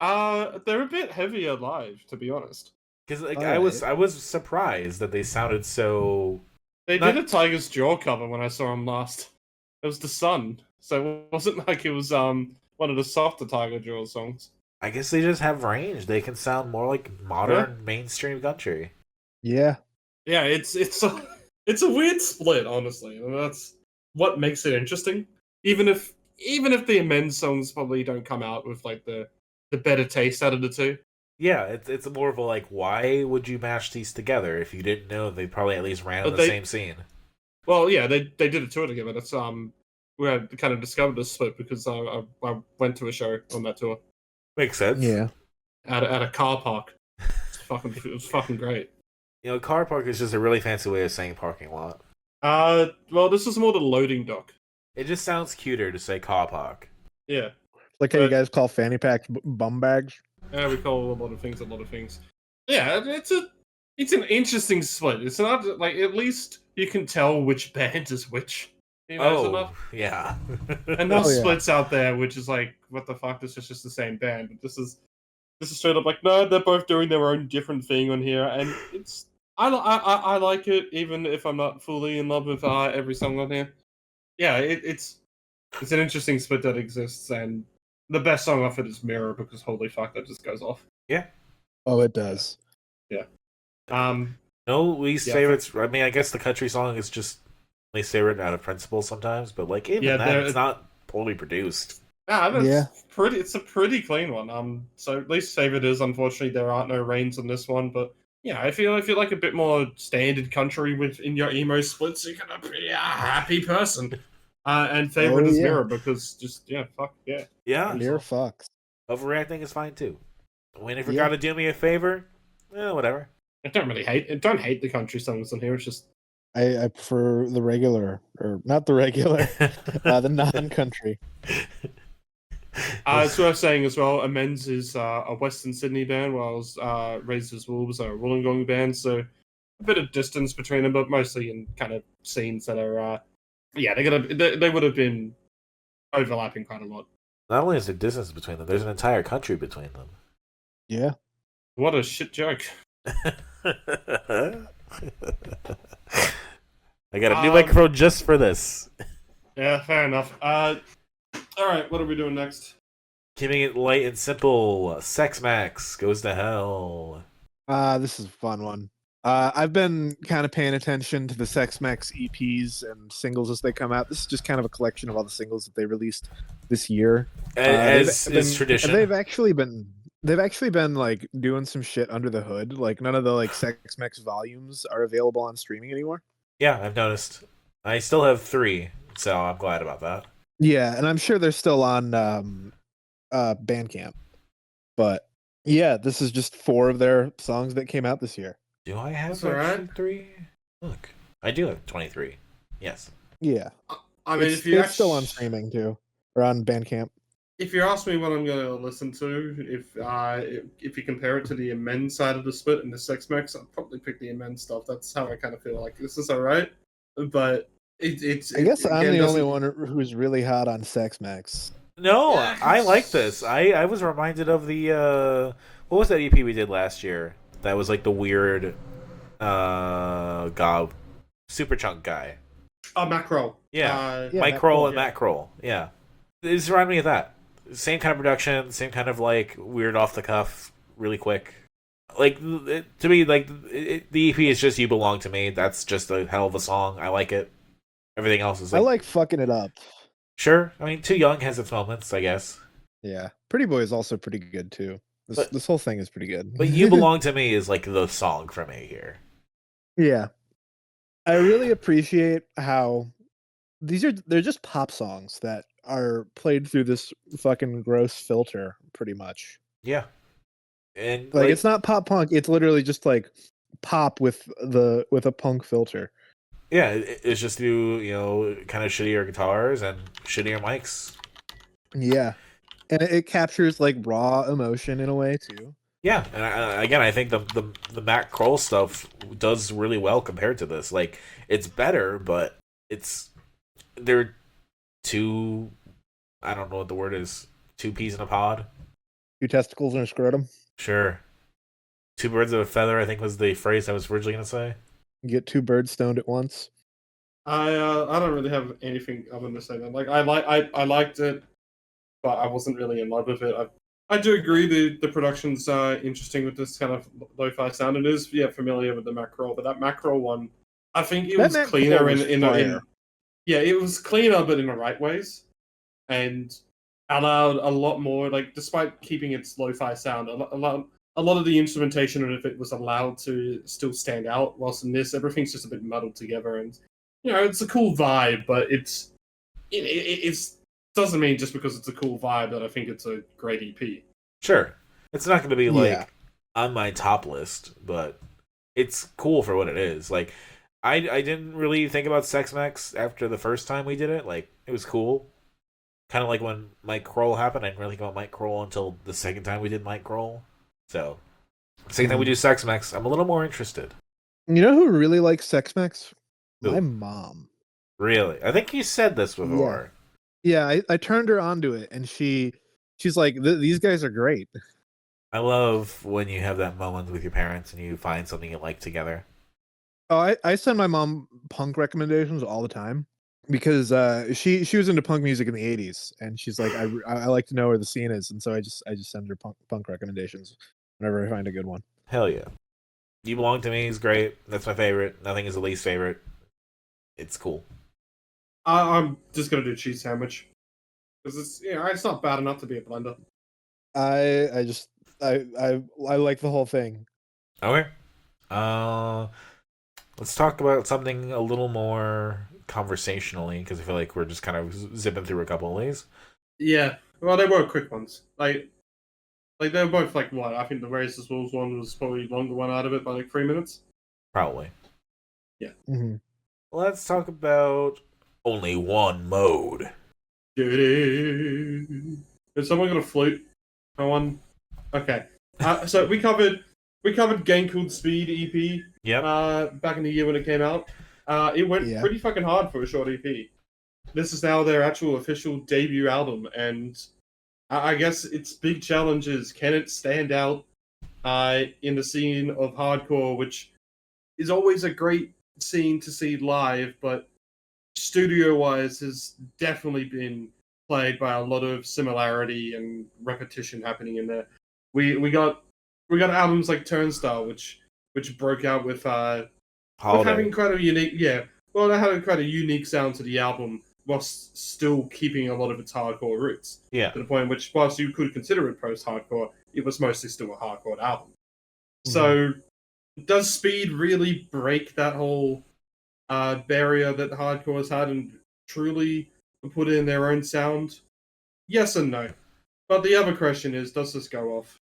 They're a bit heavier live, to be honest. Because like Alright. I was surprised that they sounded so. They Not- did a Tiger's Jaw cover when I saw them last. It was The Sun, so it wasn't like it was one of the softer Tiger Jaw songs. I guess they just have range. They can sound more like modern mainstream country. Yeah. Yeah, it's it's a weird split, honestly, and that's what makes it interesting. Even if the Amends songs probably don't come out with like the better taste out of the two. Yeah, it's more of a like, why would you mash these together if you didn't know they probably at least ran in But the they- same scene? Well, yeah, they did a tour together. That's where I kind of discovered this split because I went to a show on that tour Makes sense. Yeah. at a car park. It was fucking great. You know, car park is just a really fancy way of saying parking lot. Well, this is more the loading dock. It just sounds cuter to say car park. Yeah. Like how you But- guys call fanny packs bum bags. Yeah, we call a lot of things a lot of things. Yeah, it's an interesting split. It's not like at least you can tell which band is which. You know, there's enough yeah. enough Oh, yeah. splits out there, which is like, what the fuck? This is just the same band. But this is straight up like, no, they're both doing their own different thing on here, and it's I like it, even if I'm not fully in love with every song on here. Yeah, it's an interesting split that exists, and the best song off it is Mirror because holy fuck, that just goes off. Oh, it does. No least Yeah. favorites. I mean, I guess the country song is just least favorite out of principle sometimes, but like even Yeah, that, it's not poorly produced. That's Yeah. pretty. It's a pretty clean one. So least favorite is unfortunately there aren't no rains on this one, but yeah, if you like a bit more standard country in your emo splits, you're gonna be a happy person. And favorite Oh, is yeah. Mirror because just fuck yeah. Yeah, Near fucks. overreacting is fine too. When you Yeah. forgot to do me a favor, whatever. I don't hate the country songs on here. It's just I prefer the regular, or not the regular, the non-country. it's worth saying as well. Amends is a Western Sydney band, whilst Raised as Wolves are a Wollongong band. So a bit of distance between them, but mostly in kind of scenes that are they would have been overlapping quite a lot. Not only is there distance between them, there's an entire country between them. Yeah. What a shit joke. I got a new microphone just for this. Yeah, fair enough. All right, what are we doing next? Keeping it light and simple. Sex Max goes to hell. This is a fun one. I've been kind of paying attention to the Sex Mex EPs and singles as they come out. This is just kind of a collection of all the singles that they released this year. As They've is been- tradition. They've actually been like doing some shit under the hood. Like none of the like Sex Mex volumes are available on streaming anymore. Yeah, I've noticed. I still have 3, so I'm glad about that. Yeah, and I'm sure they're still on Bandcamp. But yeah, this is just 4 of their songs that came out this year. Do I have That's all right. 23? Look, I do have 23. Yes. Yeah, I mean, it's still on streaming too, or on Bandcamp. If you ask me what I'm going to listen to, if you compare it to the Amends side of the split and the Sex Mex, I'll probably pick the Amends stuff. That's how I kind of feel like this is alright, but it's. I guess I'm again, the only doesn't- one who's really hot on Sex Mex. No, Yeah. I like this. I was reminded of the what was that EP we did last year? That was like the weird gob super chunk guy. Macro. Yeah. Yeah, Mike Matt Kroll Kroll, and yeah. Matt Kroll. Yeah. It just reminded me of that. Same kind of production, same kind of like weird off the cuff, really quick. Like to me, like the EP is just "You Belong to Me." That's just a hell of a song. I like it. Everything else is I like, like fucking it up. sure. I mean, Too Young has its moments, I guess. Yeah, Pretty Boy is also pretty good too. This whole thing is pretty good. But "You Belong to Me" is like the song for me here. Yeah, I really appreciate how they're just pop songs that are played through this fucking gross filter, pretty much. Yeah, and Like it's not pop punk; it's literally just like pop with a punk filter. yeah, it's just through kind of shittier guitars and shittier mics. Yeah, and it captures like raw emotion in a way too. Yeah, and again, I think the Matt Kroll stuff does really well compared to this. Like, it's better, but they're two, I don't know what the word is, two peas in a pod. 2 testicles and a scrotum. Sure. 2 birds of a feather, I think was the phrase I was originally going to say. You get 2 birds stoned at once. I don't really have anything other than to say that. Like I liked it, but I wasn't really in love with it. I do agree the production's interesting with this kind of lo-fi sound. It is familiar with the macro, but that macro one, I think it was cleaner in yeah, it was cleaner, but in the right ways, and allowed a lot more. Like, despite keeping its lo-fi sound, a lot of the instrumentation of it was allowed to still stand out. Whilst in this, everything's just a bit muddled together, and it's a cool vibe, but it doesn't mean just because it's a cool vibe that I think it's a great EP. Sure, it's not going to be like on my top list, but it's cool for what it is. Like, I didn't really think about Sex Mex after the first time we did it. Like, it was cool. Kind of like when Mike Kroll happened. I didn't really think about Mike Kroll until the second time we did Mike Kroll. So, the second time we do Sex Mex, I'm a little more interested. You know who really likes Sex Mex? Who? My mom. Really? I think you said this before. Yeah, I turned her onto it, and she's like, these guys are great. I love when you have that moment with your parents and you find something you like together. Oh, I send my mom punk recommendations all the time because she was into punk music in the 80s, and she's like, I like to know where the scene is, and so I just send her punk recommendations whenever I find a good one. Hell yeah. You Belong to Me is great. That's my favorite. Nothing is the least favorite. It's cool. I'm just gonna do cheese sandwich because it's not bad enough to be a blender. I like the whole thing. Okay. Let's talk about something a little more conversationally, because I feel like we're just kind of zipping through a couple of these. Yeah, well, they were quick ones. Like they were both like what? I think the Racist Wolves one was probably the longer one out of it by like 3 minutes. Probably. Yeah. Mm-hmm. Let's talk about only one mode. Is someone got a flute? No one. Okay. So we covered Game Called Speed EP. Yep. Back in the year when it came out. It went pretty fucking hard for a short EP. This is now their actual official debut album, and I guess its big challenge is, can it stand out in the scene of hardcore, which is always a great scene to see live, but studio-wise has definitely been plagued by a lot of similarity and repetition happening in there. We got albums like Turnstile, which broke out with having quite a unique they had quite a unique sound to the album, whilst still keeping a lot of its hardcore roots. Yeah. To the point which, whilst you could consider it post-hardcore, it was mostly still a hardcore album. Mm-hmm. So, does Speed really break that whole barrier that hardcore has had and truly put in their own sound? Yes and no. But the other question is, does this go off?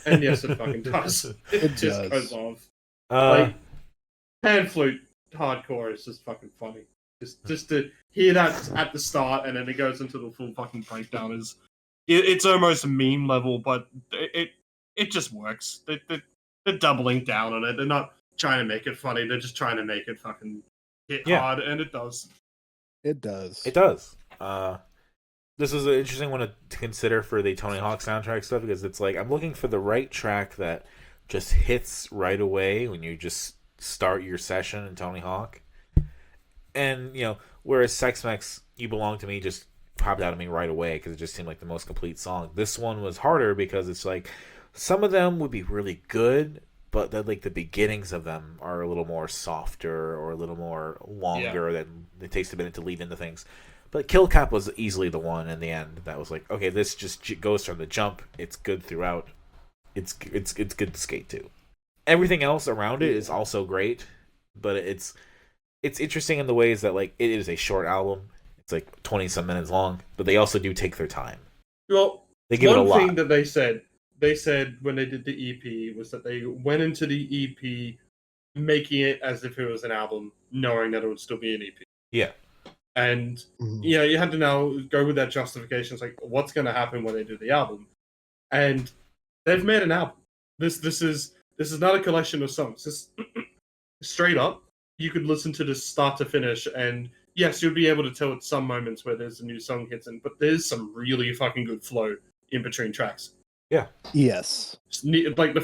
And yes, it fucking does. It just goes off. Like, pan flute hardcore is just fucking funny. Just to hear that at the start and then it goes into the full fucking breakdown it's almost meme level, but it just works. They're doubling down on it. They're not trying to make it funny. They're just trying to make it fucking hit hard, and it does. It does. It does. This is an interesting one to consider for the Tony Hawk soundtrack stuff, because it's like I'm looking for the right track that just hits right away when you just start your session in Tony Hawk. And, whereas Sex Mex, You Belong to Me just popped out of me right away because it just seemed like the most complete song. This one was harder because it's like some of them would be really good, but then like the beginnings of them are a little more softer or a little more longer than it takes a minute to lead into things. But Kill Cap was easily the one in the end that was like, okay, this just goes from the jump. It's good throughout. It's good to skate to. Everything else around it is also great, but it's interesting in the ways that like it is a short album. It's like 20-some minutes long, but they also do take their time. Well, they give it a lot. One thing that they said when they did the EP was that they went into the EP making it as if it was an album, knowing that it would still be an EP. Yeah. And you had to now go with that justification. It's like, what's going to happen when they do the album? And they've made an album. This is not a collection of songs. This straight up, you could listen to this start to finish, and yes, you'll be able to tell at some moments where there's a new song hits in, but there's some really fucking good flow in between tracks. Yeah. Yes. Like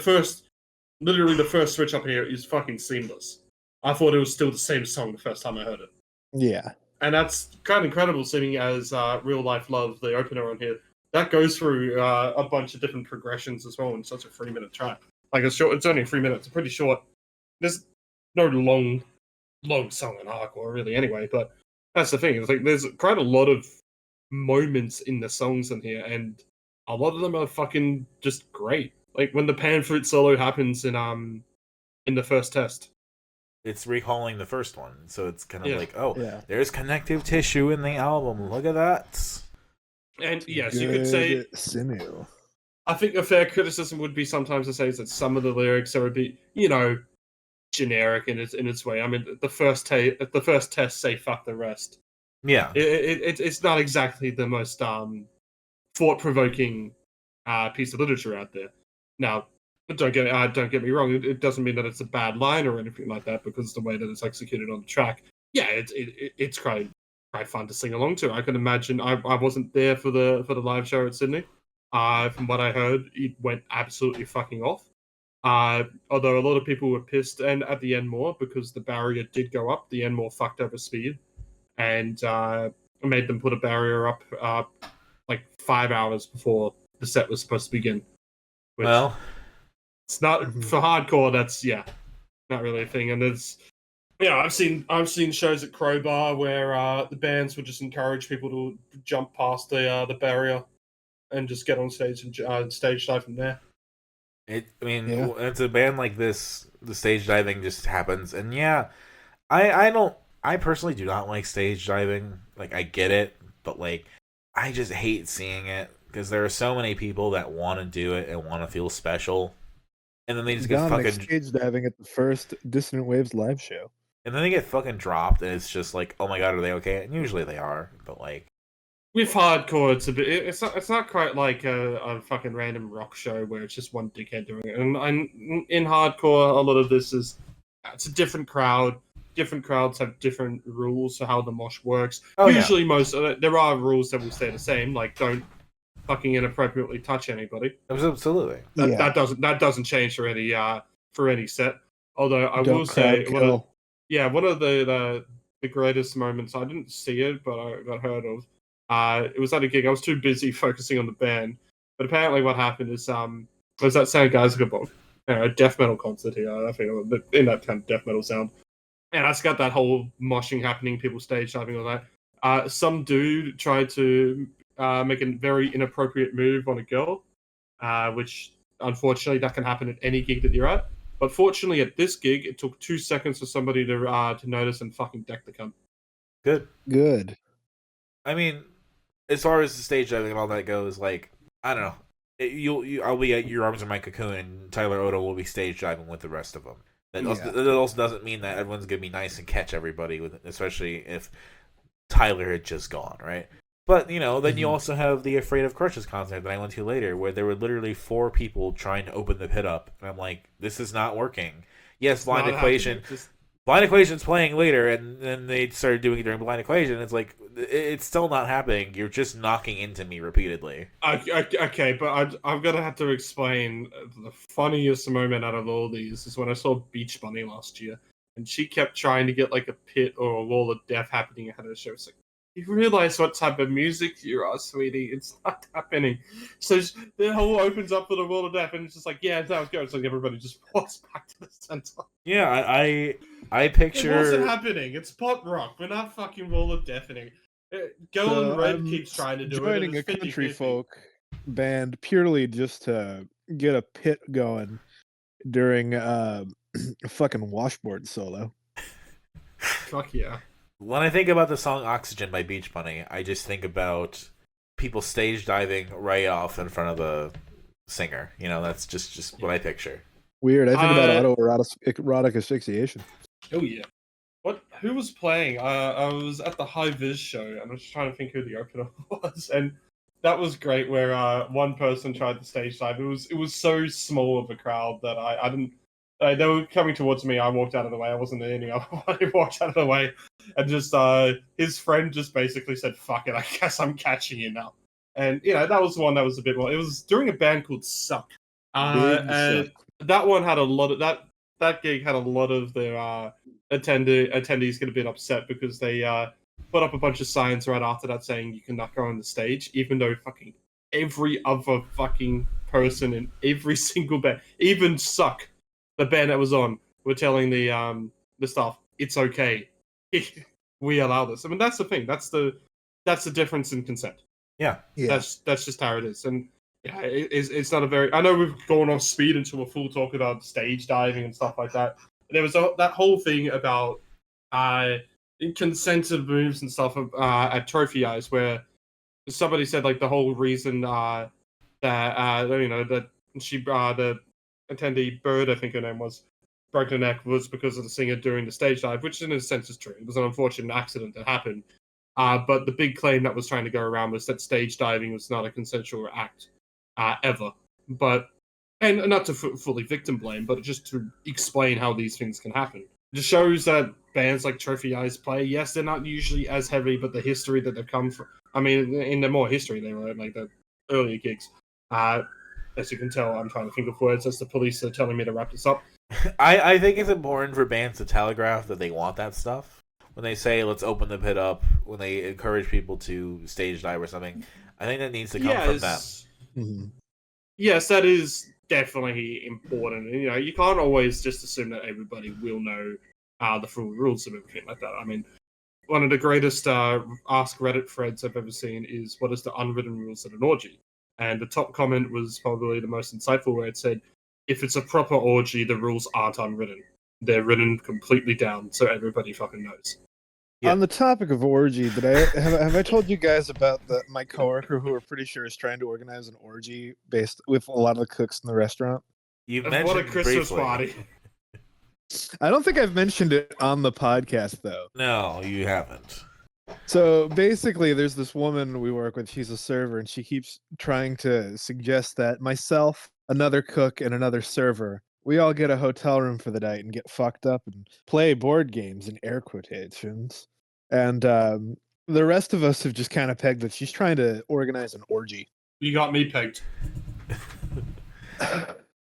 literally the first switch up here is fucking seamless. I thought it was still the same song the first time I heard it. Yeah. And that's kind of incredible, seeing as Real Life Love, the opener on here, that goes through a bunch of different progressions as well in such a 3-minute track. Like, it's short, it's only 3 minutes, it's pretty short. There's no long song in hardcore, really, anyway, but that's the thing. It's like, there's quite a lot of moments in the songs in here, and a lot of them are fucking just great. Like, when the pan flute solo happens in the first test. It's recalling the first one, so it's kind of like, oh, Yeah. there's connective tissue in the album. Look at that. And yes, you could say sinew. I think a fair criticism would be sometimes to say that some of the lyrics are a bit, generic in its way. I mean, the first test say "fuck the rest." Yeah, it's not exactly the most thought-provoking piece of literature out there. Now, don't get me wrong. It doesn't mean that it's a bad line or anything like that, because the way that it's executed on the track, yeah, it's quite fun to sing along to. I can imagine. I wasn't there for the live show at Sydney. From what I heard, it went absolutely fucking off. Although a lot of people were pissed, and at the end more, because the barrier did go up. The end more fucked over speed, and made them put a barrier up like 5 hours before the set was supposed to begin. Which, well, it's not for hardcore. That's not really a thing. And there's I've seen shows at Crowbar where the bands would just encourage people to jump past the barrier and just get on stage and stage dive from there. It's a band like this, the stage diving just happens, and I personally do not like stage diving. Like, I get it, but like, I just hate seeing it, because there are so many people that want to do it and want to feel special, and then they just get Dominic fucking stage diving at the first Dissonant Waves live show. And then they get fucking dropped, and it's just like, oh my god, are they okay? And usually they are, but like, with hardcore, it's a bit. It's not quite like a fucking random rock show where it's just one dickhead doing it. And in hardcore, a lot of this it's a different crowd. Different crowds have different rules for how the mosh works. Usually, there are rules that will stay the same, like don't fucking inappropriately touch anybody. Absolutely. That doesn't change for any set. Although I will say, one of the greatest moments. I didn't see it, but I got heard of. It was at a gig. I was too busy focusing on the band. But apparently what happened is, was that Sound Geyserbock, a death metal concert here, I think, in that kind of death metal sound. And that's got that whole moshing happening, people stage diving, all that. Some dude tried to make a very inappropriate move on a girl, which unfortunately that can happen at any gig that you're at. But fortunately at this gig, it took 2 seconds for somebody to notice and fucking deck the cunt. Good. I mean, as far as the stage diving and all that goes, like, I don't know. I'll be at Your Arms Are My Cocoon, and Tyler Oda will be stage diving with the rest of them. That also doesn't mean that everyone's gonna be nice and catch everybody, especially if Tyler had just gone, right? But then you also have the Afraid of Crushes concert that I went to later, where there were literally 4 people trying to open the pit up, and I'm like, this is not working. Yes, Blind Equation. Blind Equation's playing later, and then they started doing it during Blind Equation. It's like, it's still not happening. You're just knocking into me repeatedly. Okay, but I'm gonna have to explain the funniest moment out of all these is when I saw Beach Bunny last year, and she kept trying to get like a pit or a wall of death happening ahead of the show. It's like, you realize what type of music you are, sweetie? It's not happening. So the whole opens up for the wall of death, and it's just like, yeah, that was good. It's like everybody just walks back to the center. Yeah, I picture. It wasn't happening. It's pop rock. We're not fucking wall of deafening. Girl in Red keeps trying to do it. Joining a country folk band purely just to get a pit going during a fucking washboard solo. Fuck yeah. When I think about the song Oxygen by Beach Bunny, I just think about people stage diving right off in front of the singer. That's just what I picture. Weird. I think about autoerotic asphyxiation. Oh yeah. Who was playing? I was at the High Viz show, and I was trying to think who the opener was, and that was great. Where one person tried to stage dive. It was so small of a crowd that I didn't They were coming towards me. I walked out of the way. I wasn't there any other one. He walked out of the way, and just his friend just basically said, "Fuck it, I guess I'm catching you now." And that was the one that was a bit more. It was during a band called Suck. And Suck. that one had a lot of that gig had a lot of their attendees get a bit upset because they put up a bunch of signs right after that saying you cannot go on the stage, even though fucking every other fucking person in every single band, even Suck, the band that was on, were telling the staff it's okay. We allow this. I mean, that's the thing. That's the difference in consent. Yeah. That's just how it is. And yeah, it's not a very. I know we've gone off speed into a full talk about stage diving and stuff like that. There was that whole thing about consented moves and stuff at Trophy Eyes, where somebody said like the whole reason that she the attendee Bird, I think her name was, broke her neck was because of the singer doing the stage dive, which in a sense is true. It was an unfortunate accident that happened. But the big claim that was trying to go around was that stage diving was not a consensual act ever. And not to fully victim blame, but just to explain how these things can happen. It shows that bands like Trophy Eyes play, yes, they're not usually as heavy, but the history that they've come from, I mean, in the more history, they were like the earlier gigs. As you can tell, I'm trying to think of words as the police are telling me to wrap this up. I think it's important for bands to telegraph that they want that stuff. When they say, let's open the pit up, when they encourage people to stage dive or something, I think that needs to come from them. Mm-hmm. Yes, that is definitely important. You can't always just assume that everybody will know the full rules of everything like that. I mean, one of the greatest Ask Reddit threads I've ever seen is, what is the unwritten rules of an orgy? And the top comment was probably the most insightful, where it said, if it's a proper orgy, the rules aren't unwritten. They're written completely down, so everybody fucking knows. Yeah. On the topic of orgy, have I told you guys about my coworker who we're pretty sure is trying to organize an orgy based with a lot of the cooks in the restaurant? You mentioned what a Christmas briefly. party. I don't think I've mentioned it on the podcast though. No, you haven't. So basically, there's this woman we work with. She's a server, and she keeps trying to suggest that myself, another cook, and another server, we all get a hotel room for the night and get fucked up and play board games in air quotations. And the rest of us have just kind of pegged that she's trying to organize an orgy. You got me pegged.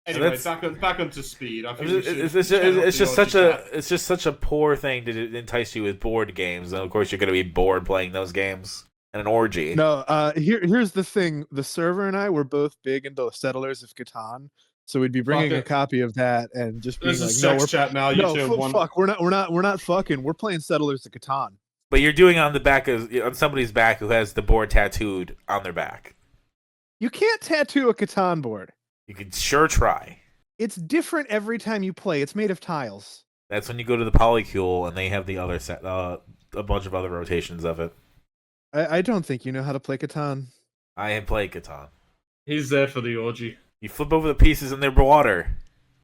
Anyway, back onto speed. I think it's just such a poor thing to entice you with board games, and of course you're going to be bored playing those games and an orgy. No, here's the thing: the server and I were both big into Settlers of Catan, so we'd be bringing a copy of that and just being this like, is sex chat now. Fuck, we're not fucking. We're playing Settlers of Catan. But you're doing it on the back on somebody's back who has the board tattooed on their back. You can't tattoo a Catan board. You can sure try. It's different every time you play. It's made of tiles. That's when you go to the Polycule and they have the other set, a bunch of other rotations of it. I don't think you know how to play Catan. I have played Catan. He's there for the orgy. You flip over the pieces in their water.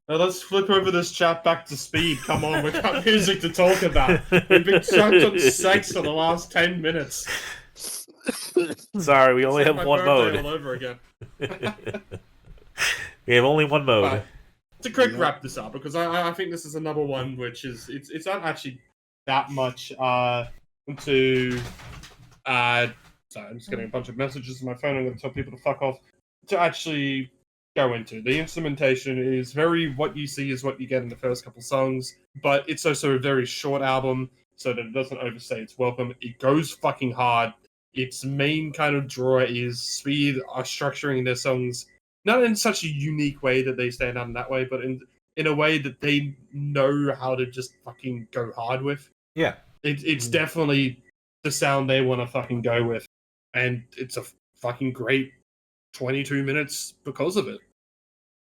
Now let's flip over this chat back to speed. Come on, we've got music to talk about. We've been chucked on sex for the last 10 minutes. Sorry, we only have one mode. All over again. We have only one mode. Right. To quick wrap this up, because I think this is another one which is it's not actually that much into sorry, I'm just getting a bunch of messages on my phone. I'm going to tell people to fuck off. To actually go into the instrumentation is very what you see is what you get in the first couple songs, but it's also a very short album, so that it doesn't overstay its welcome. It goes fucking hard. Its main kind of draw is Speed are structuring their songs not in such a unique way that they stand out in that way, but in a way that they know how to just fucking go hard with. Yeah. It's definitely the sound they want to fucking go with. And it's a fucking great 22 minutes because of it.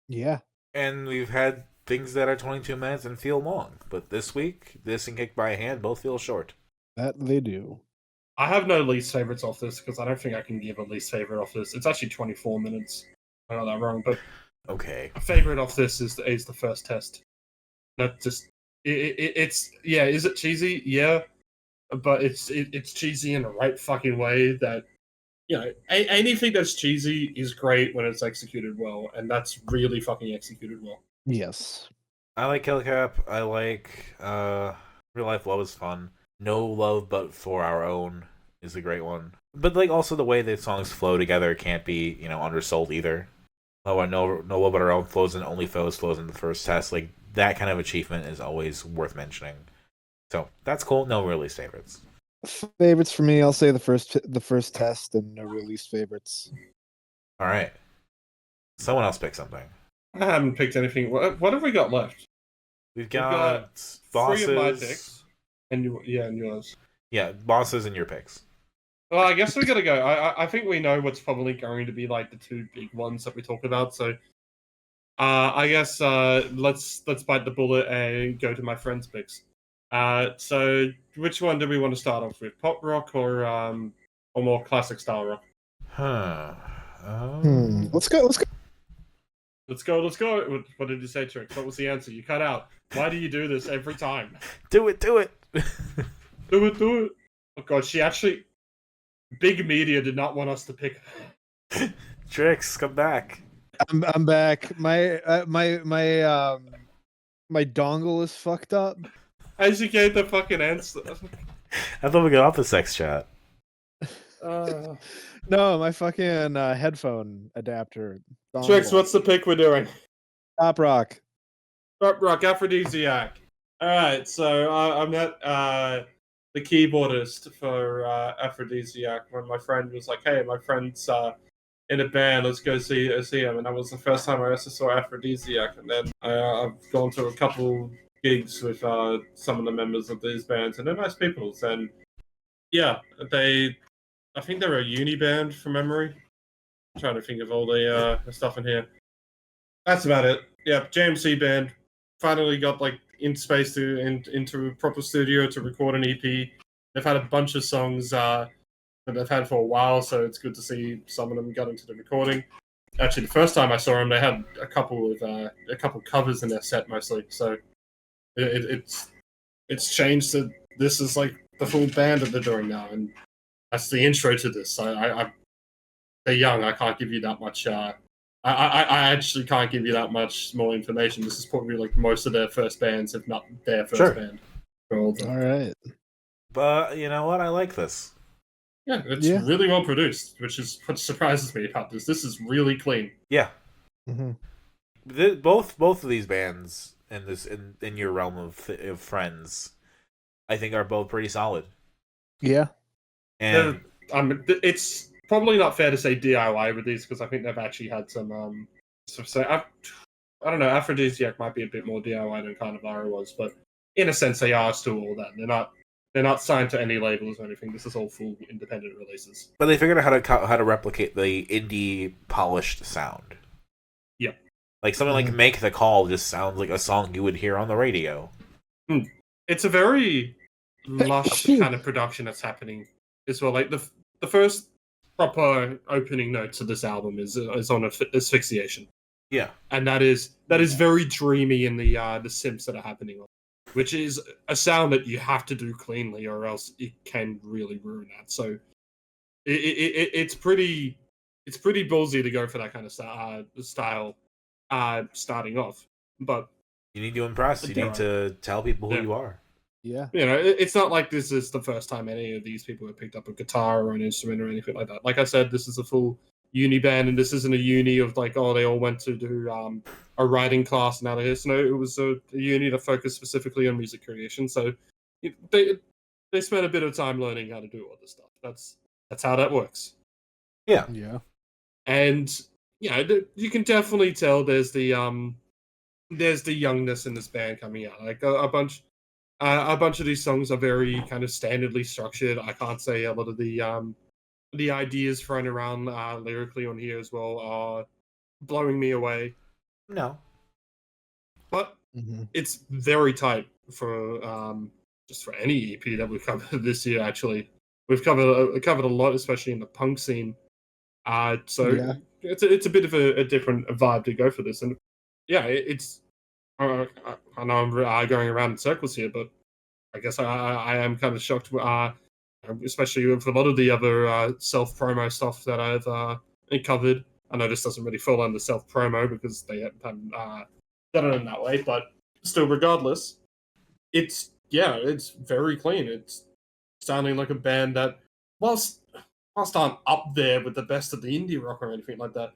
Yeah. And we've had things that are 22 minutes and feel long. But this week, this and Kicked by a Hand both feel short. That they do. I have no least favorites off this because I don't think I can give a least favorite off this. It's actually 24 minutes. I got that wrong, but okay. A favorite off this is the first test. That just it's yeah. Is it cheesy? Yeah, but it's cheesy in the right fucking way. That anything that's cheesy is great when it's executed well, and that's really fucking executed well. Yes. I like Kill Cap. I like Real Life Love is fun. No Love But For Our Own is a great one. But like also the way the songs flow together can't be, undersold either. Oh, I know No Love But Our Own flows in Only Foes flows in the first test. Like that kind of achievement is always worth mentioning. So that's cool. No release favorites. Favorites for me, I'll say the first test and no release favorites. All right. Someone else pick something. I haven't picked anything. What have we got left? We've got bosses. 3 of my picks, and yours. Yeah, bosses and your picks. Well, I guess we gotta go. I think we know what's probably going to be like the 2 big ones that we talk about. So, I guess let's bite the bullet and go to my friends' picks. So which one do we want to start off with? Pop rock or more classic style rock? Let's go. Let's go. What did you say, Trix? What was the answer? You cut out. Why do you do this every time? Do it. Do it. Oh god, she actually... Big media did not want us to pick... Trix, come back. I'm back. My dongle is fucked up. As you gave the fucking answer. I thought we got off the sex chat. No, my fucking headphone adapter. Trix, what's the pick we're doing? Pop rock. Pop rock, Aphrodisiac. Alright, so I'm not the keyboardist for Aphrodisiac when my friend was like, hey, my friend's in a band, let's go see him. And that was the first time I ever saw Aphrodisiac. And then I've gone to a couple gigs with some of the members of these bands, and they're nice people. And yeah, I think they're a uni band from memory. I'm trying to think of all the stuff in here. That's about it. Yeah, JMC band. Finally got in space into a proper studio to record an EP. They've had a bunch of songs that they've had for a while, so it's good to see some of them got into the recording. Actually, the first time I saw them, they had a couple covers in their set mostly. So it's changed to this is like the full band that they're doing now, and that's the intro to this. They're young. I can't give you that much. I actually can't give you that much more information. This is probably like most of their first bands, if not their first band. All right. But you know what? I like this. Yeah, it's really well produced, which is what surprises me about this. This is really clean. Yeah. Mm-hmm. Both of these bands in your realm of friends, I think are both pretty solid. Yeah. And it's probably not fair to say DIY with these because I think they've actually had some I don't know, Aphrodisiac might be a bit more DIY than Carnivara was, but in a sense they are still all that. They're not signed to any labels or anything. This is all full independent releases. But they figured out how to replicate the indie polished sound. Yeah. Like something like Make the Call just sounds like a song you would hear on the radio. It's a very lush kind of production that's happening as well. Like the first proper opening note to this album is on Asphyxiation. Yeah. And that is very dreamy in the synths that are happening on, which is a sound that you have to do cleanly or else it can really ruin that. So it's pretty ballsy to go for that kind of style starting off. But you need to impress. You need to tell people who you are. Yeah. You know, it's not like this is the first time any of these people have picked up a guitar or an instrument or anything like that. Like I said, this is a full uni band, and this isn't a uni of like, oh, they all went to do a writing class and out of this. No, it was a uni that focused specifically on music creation. So they spent a bit of time learning how to do all this stuff. That's how that works. Yeah. Yeah. And yeah, you can definitely tell there's the youngness in this band coming out. Like a bunch of these songs are very kind of standardly structured. I can't say a lot of the ideas thrown around lyrically on here as well are blowing me away. No. But it's very tight for just for any EP that we've covered this year. Actually, we've covered a lot, especially in the punk scene. So it's a bit of a different vibe to go for this, and yeah, it's. I know I'm going around in circles here, but I guess I am kind of shocked, especially with a lot of the other self-promo stuff that I've covered. I know this doesn't really fall under self-promo because they haven't done it in that way, but still, regardless, it's very clean. It's sounding like a band that, whilst aren't up there with the best of the indie rock or anything like that,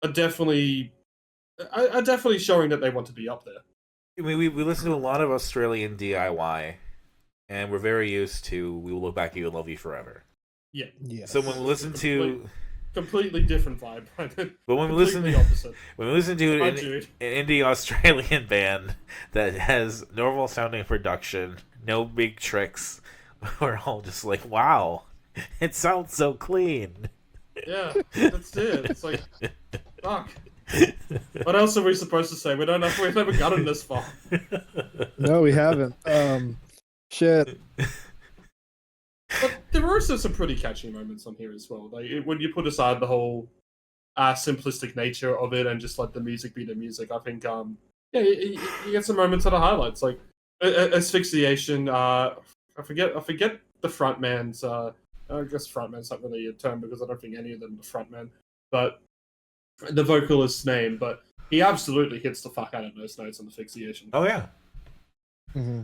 are definitely showing that they want to be up there. I mean, we listen to a lot of Australian DIY, and we're very used to "We Will Look Back at You and Love You Forever." Yeah. Yes. So when we listen to completely different vibe, but when we listen to an indie Australian band that has normal sounding production, no big tricks, we're all just like, wow, it sounds so clean. Yeah, that's it. It's like, fuck. What else are we supposed to say? We've never gotten this far. No, we haven't. Shit. But there are also some pretty catchy moments on here as well. Like when you put aside the whole simplistic nature of it and just let the music be the music, I think you get some moments that are highlights, like asphyxiation. I forget the frontman's. I guess frontman's not really a term because I don't think any of them are frontman, but the vocalist's name. But he absolutely hits the fuck out of those notes on asphyxiation. Oh yeah. Mm-hmm.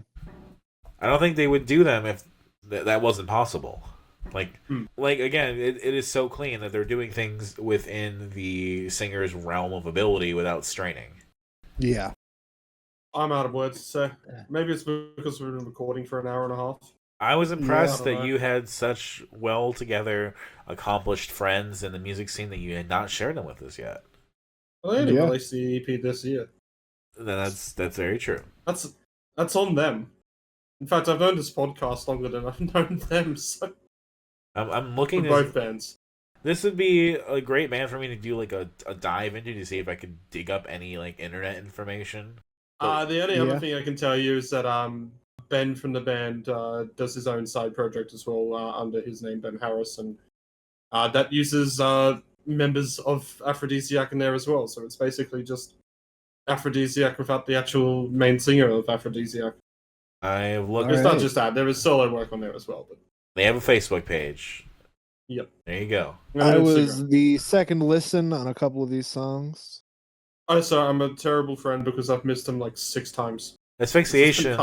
I don't think they would do them if that wasn't possible. Like again, it is so clean that they're doing things within the singer's realm of ability without straining. Yeah. I'm out of words, so maybe it's because we've been recording for an hour and a half. I was impressed that you had such well together, accomplished friends in the music scene that you had not shared them with us yet. Well, they only released the EP this year. That's very true. That's on them. In fact, I've known this podcast longer than I've known them. So I'm looking at both bands. This would be a great band for me to do like a dive into to see if I could dig up any like internet information. The only other thing I can tell you is that Ben from the band does his own side project as well under his name, Ben Harris, and that uses members of Aphrodisiac in there as well. So it's basically just Aphrodisiac without the actual main singer of Aphrodisiac. I've looked. It's not just that; there is solo work on there as well. But they have a Facebook page. Yep. There you go. I was the second listen on a couple of these songs. Oh, so I'm a terrible friend because I've missed them like 6 times. Asphyxiation.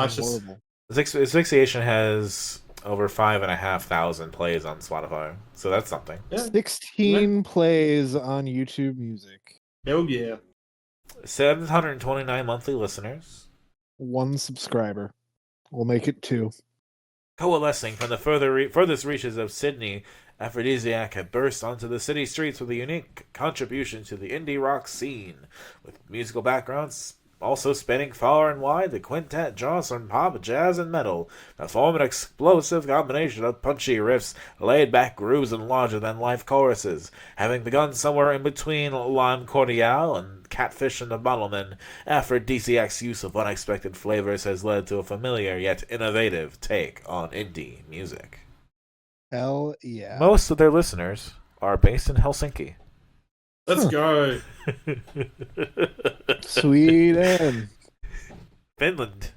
Asphyxiation has over 5,500 plays on Spotify, so that's something. Yeah. 16 plays on YouTube Music. Hell yeah. 729 monthly listeners. 1 subscriber. We'll make it 2. Coalescing from the furthest reaches of Sydney, Aphrodisiac had burst onto the city streets with a unique contribution to the indie rock scene. With musical backgrounds also spanning far and wide, the quintet draws from pop, jazz, and metal to form an explosive combination of punchy riffs, laid-back grooves, and larger-than-life choruses. Having begun somewhere in between Lime Cordiale and Catfish and the Bottlemen, Aphrodisiac's use of unexpected flavors has led to a familiar yet innovative take on indie music. Hell yeah. Most of their listeners are based in Helsinki. Let's go. Sweden. Finland.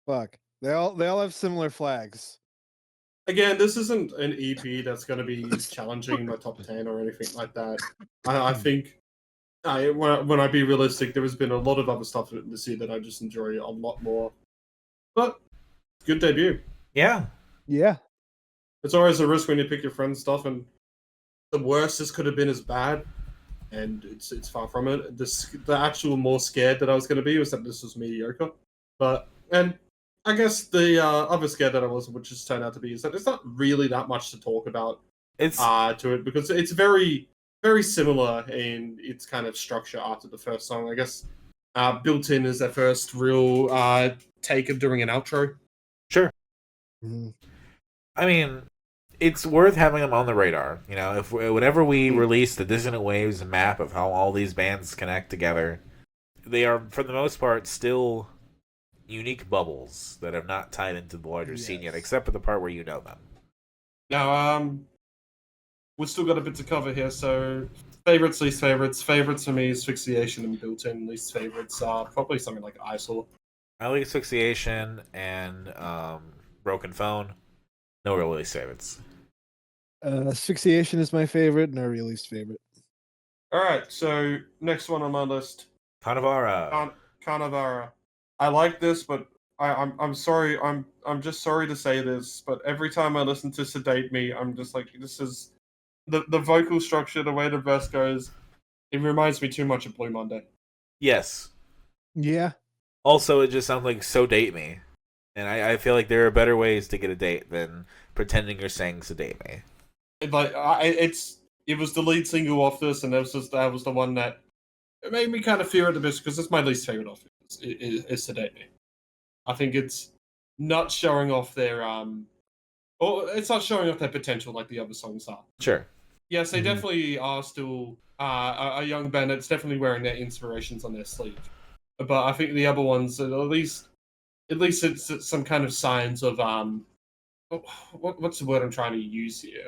Fuck. They all have similar flags. Again, this isn't an EP that's going to be challenging my top 10 or anything like that. I think, when I be realistic, there has been a lot of other stuff this year that I just enjoy a lot more. But, good debut. Yeah. Yeah. It's always a risk when you pick your friend's stuff, and the worst this could have been as bad, and it's far from it. The actual more scared that I was going to be was that this was mediocre. And I guess the other scared that I was, which just turned out to be, is that there's not really that much to talk about to it, because it's very, very similar in its kind of structure after the first song. I guess Built In is their first real take of doing an outro. Sure. Mm-hmm. I mean, it's worth having them on the radar. You know, whenever we release the Dissonant Waves map of how all these bands connect together, they are, for the most part, still unique bubbles that have not tied into the larger scene yet, except for the part where you know them. Now, we've still got a bit to cover here, so favorites, least favorites. Favorites for me is Asphyxiation and Built In. Least favorites are probably something like Exile. I like Asphyxiation and Broken Phone. No real least favorites. Asphyxiation is my favorite, no real least favorite. Alright, so next one on my list. Carnivara. Carnivara. I like this, but I'm sorry. I'm just sorry to say this, but every time I listen to Sedate Me, I'm just like, this is the vocal structure, the way the verse goes. It reminds me too much of Blue Monday. Yes. Yeah. Also, it just sounds like So Date Me. And I feel like there are better ways to get a date than pretending you're saying Sedate Me. It was the lead single off this, and that was the one that it made me kind of fear it a bit because it's my least favorite off it is Sedate Me. I think it's not showing off their or it's not showing off their potential like the other songs are. Sure. Yes, they definitely are still a young band that's definitely wearing their inspirations on their sleeve. But I think the other ones, at least it's some kind of signs of what's the word I'm trying to use here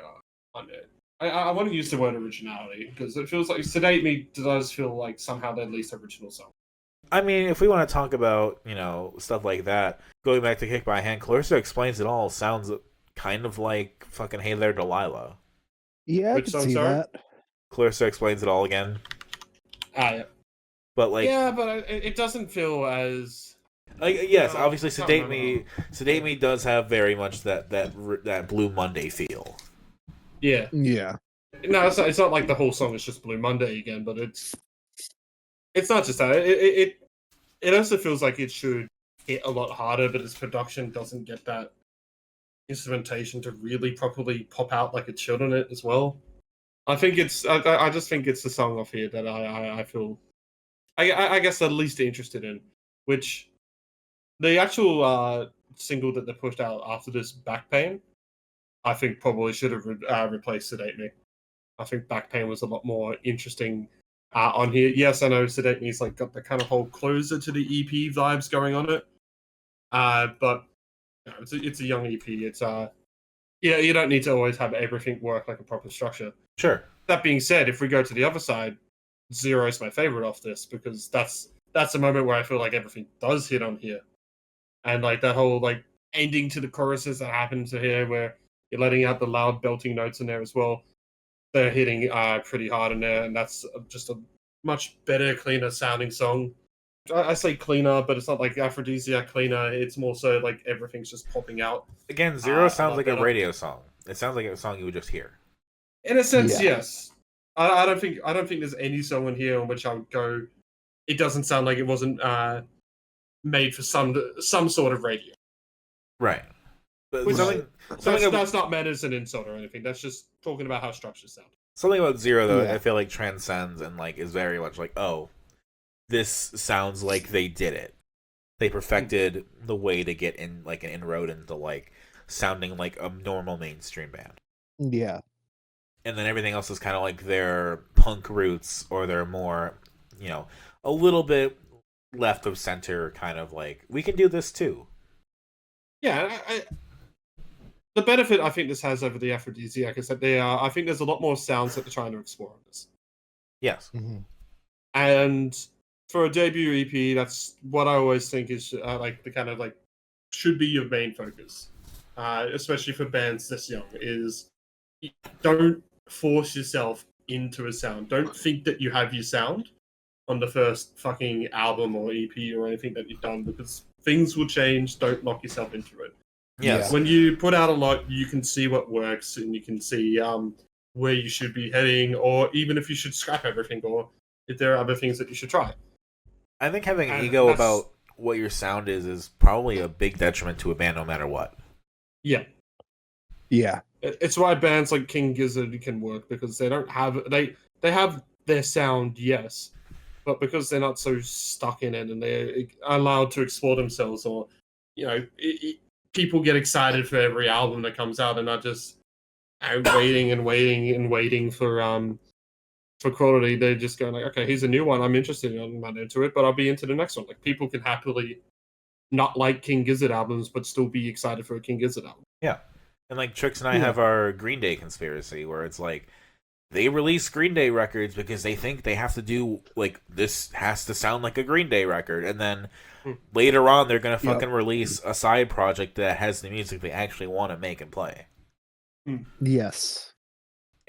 on it. I want to use the word originality because it feels like Sedate Me does feel like somehow their least original song. I mean, if we want to talk about, stuff like that, going back to Kick by Hand, Clarissa Explains It All sounds kind of like fucking Hey There Delilah. Yeah, Which I song, can see sorry? that. Clarissa Explains It All again. Yeah. But But it doesn't feel as... yes, No, obviously no, Sedate Me does have very much that Blue Monday feel. Yeah. Yeah. No, it's not like the whole song is just Blue Monday again, but it's not just that. It also feels like it should hit a lot harder, but its production doesn't get that instrumentation to really properly pop out like it should on it as well. I think I just think it's the song off here that I feel I guess the least interested in, which the actual single that they pushed out after this, Back Pain, I think probably should have replaced Sedate Me. I think Back Pain was a lot more interesting on here. Yes, I know Sedate Me's like got the kind of whole closer to the EP vibes going on it, but it's a young EP. It's you don't need to always have everything work like a proper structure. Sure. That being said, if we go to the other side, Zero is my favorite off this because that's a moment where I feel like everything does hit on here, and like that whole like ending to the choruses that happen to here where you're letting out the loud belting notes in there as well. They're hitting pretty hard in there, and that's just a much better, cleaner sounding song. I say cleaner, but it's not like Aphrodisiac cleaner. It's more so like everything's just popping out. Again, Zero sounds lot like better. a radio song. It sounds like a song you would just hear. In a sense, Yeah. yes. I don't think there's any song in here in which I would go. It doesn't sound like it wasn't made for some sort of radio. Right. But Which something that's not meant as an insult or anything. That's just talking about how structures sound. Something about Zero, though, Yeah. I feel like transcends and like is very much like, oh, this sounds like they did it. They perfected the way to get in like an inroad into like sounding like a normal mainstream band. Yeah. And then everything else is kind of like their punk roots or their more, a little bit left of center kind of like, we can do this too. Yeah, the benefit I think this has over the Aphrodisiac is that I think there's a lot more sounds that they're trying to explore on this. Yes. Mm-hmm. And for a debut EP, that's what I always think is like the kind of like should be your main focus, especially for bands this young. Is don't force yourself into a sound. Don't think that you have your sound on the first fucking album or EP or anything that you've done because things will change. Don't lock yourself into it. Yes. When you put out a lot, you can see what works and you can see where you should be heading, or even if you should scrap everything, or if there are other things that you should try. I think having And ego that's- about what your sound is probably a big detriment to a band no matter what. Yeah. Yeah. It's why bands like King Gizzard can work because they don't have they have their sound, yes, but because they're not so stuck in it and they're allowed to explore themselves, or people get excited for every album that comes out and not just waiting and waiting and waiting for quality. They're just going like, okay, here's a new one. I'm interested in. I'm not into it, but I'll be into the next one. Like people can happily not like King Gizzard albums, but still be excited for a King Gizzard album. Yeah. And like Trix and I have our Green Day conspiracy where it's like they release Green Day records because they think they have to do like this has to sound like a Green Day record, and then later on they're gonna fucking release a side project that has the music they actually want to make and play. Yes.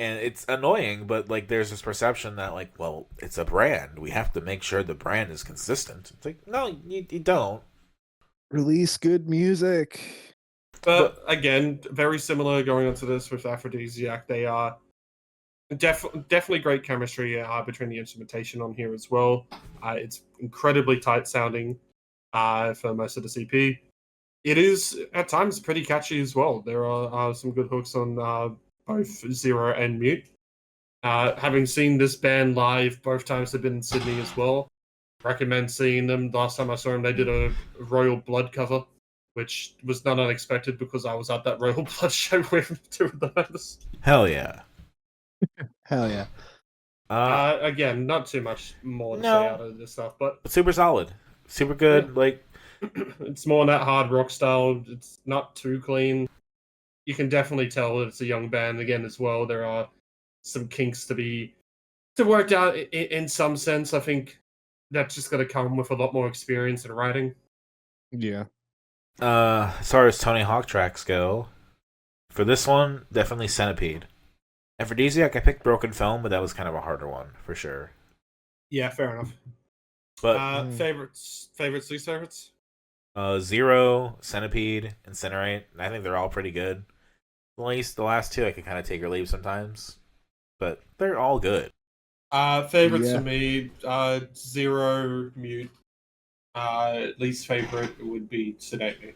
And it's annoying, but like there's this perception that like, well, it's a brand. We have to make sure the brand is consistent. It's like, no, you don't. Release good music. But again, very similar going on to this with Aphrodisiac. They are definitely great chemistry between the instrumentation on here as well. It's incredibly tight sounding for most of the CP. It is at times pretty catchy as well. There are some good hooks on both Zero and Mute. Having seen this band live, both times they've been in Sydney as well. Recommend seeing them. Last time I saw them, they did a Royal Blood cover, which was not unexpected because I was at that Royal Blood show with two of the members. Hell yeah. Hell yeah. Again, not too much more to say out of this stuff, but super solid, super good. Yeah. Like it's more that hard rock style. It's not too clean. You can definitely tell that it's a young band again as well. There are some kinks to work out in some sense. I think that's just going to come with a lot more experience in writing. Yeah. As far as Tony Hawk tracks go, for this one, definitely Centipede. Aphrodisiac, I picked Broken Film, but that was kind of a harder one for sure. Yeah, fair enough. But favorites, least favorites? Zero, Centipede, Incinerate. I think they're all pretty good. At least the last two I can kind of take or leave sometimes, but they're all good. Favorites for me, Zero, Mute. Least favorite would be Sedate Me.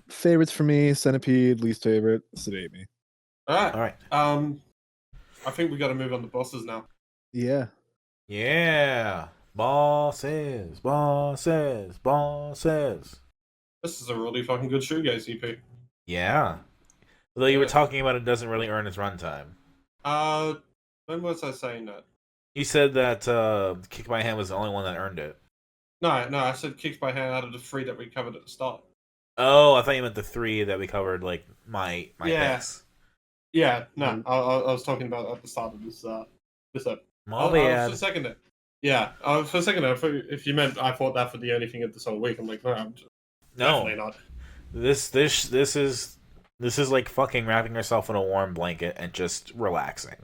Favorites for me, Centipede. Least favorite, Sedate Me. All right. I think we got to move on to bosses now. Yeah. Yeah. Bosses. This is a really fucking good shoegaze EP. Yeah. Although you were talking about it doesn't really earn its runtime. When was I saying that? You said that Kick by Hand was the only one that earned it. No, I said Kicked by Hand out of the 3 that we covered at the start. Oh, I thought you meant the 3 that we covered, like my picks. Yeah, no, I was talking about at the start of this episode. For a second there. Yeah, for a second there, if you meant I thought that for the only thing of this whole week, I'm like, no, definitely not. This is like fucking wrapping yourself in a warm blanket and just relaxing.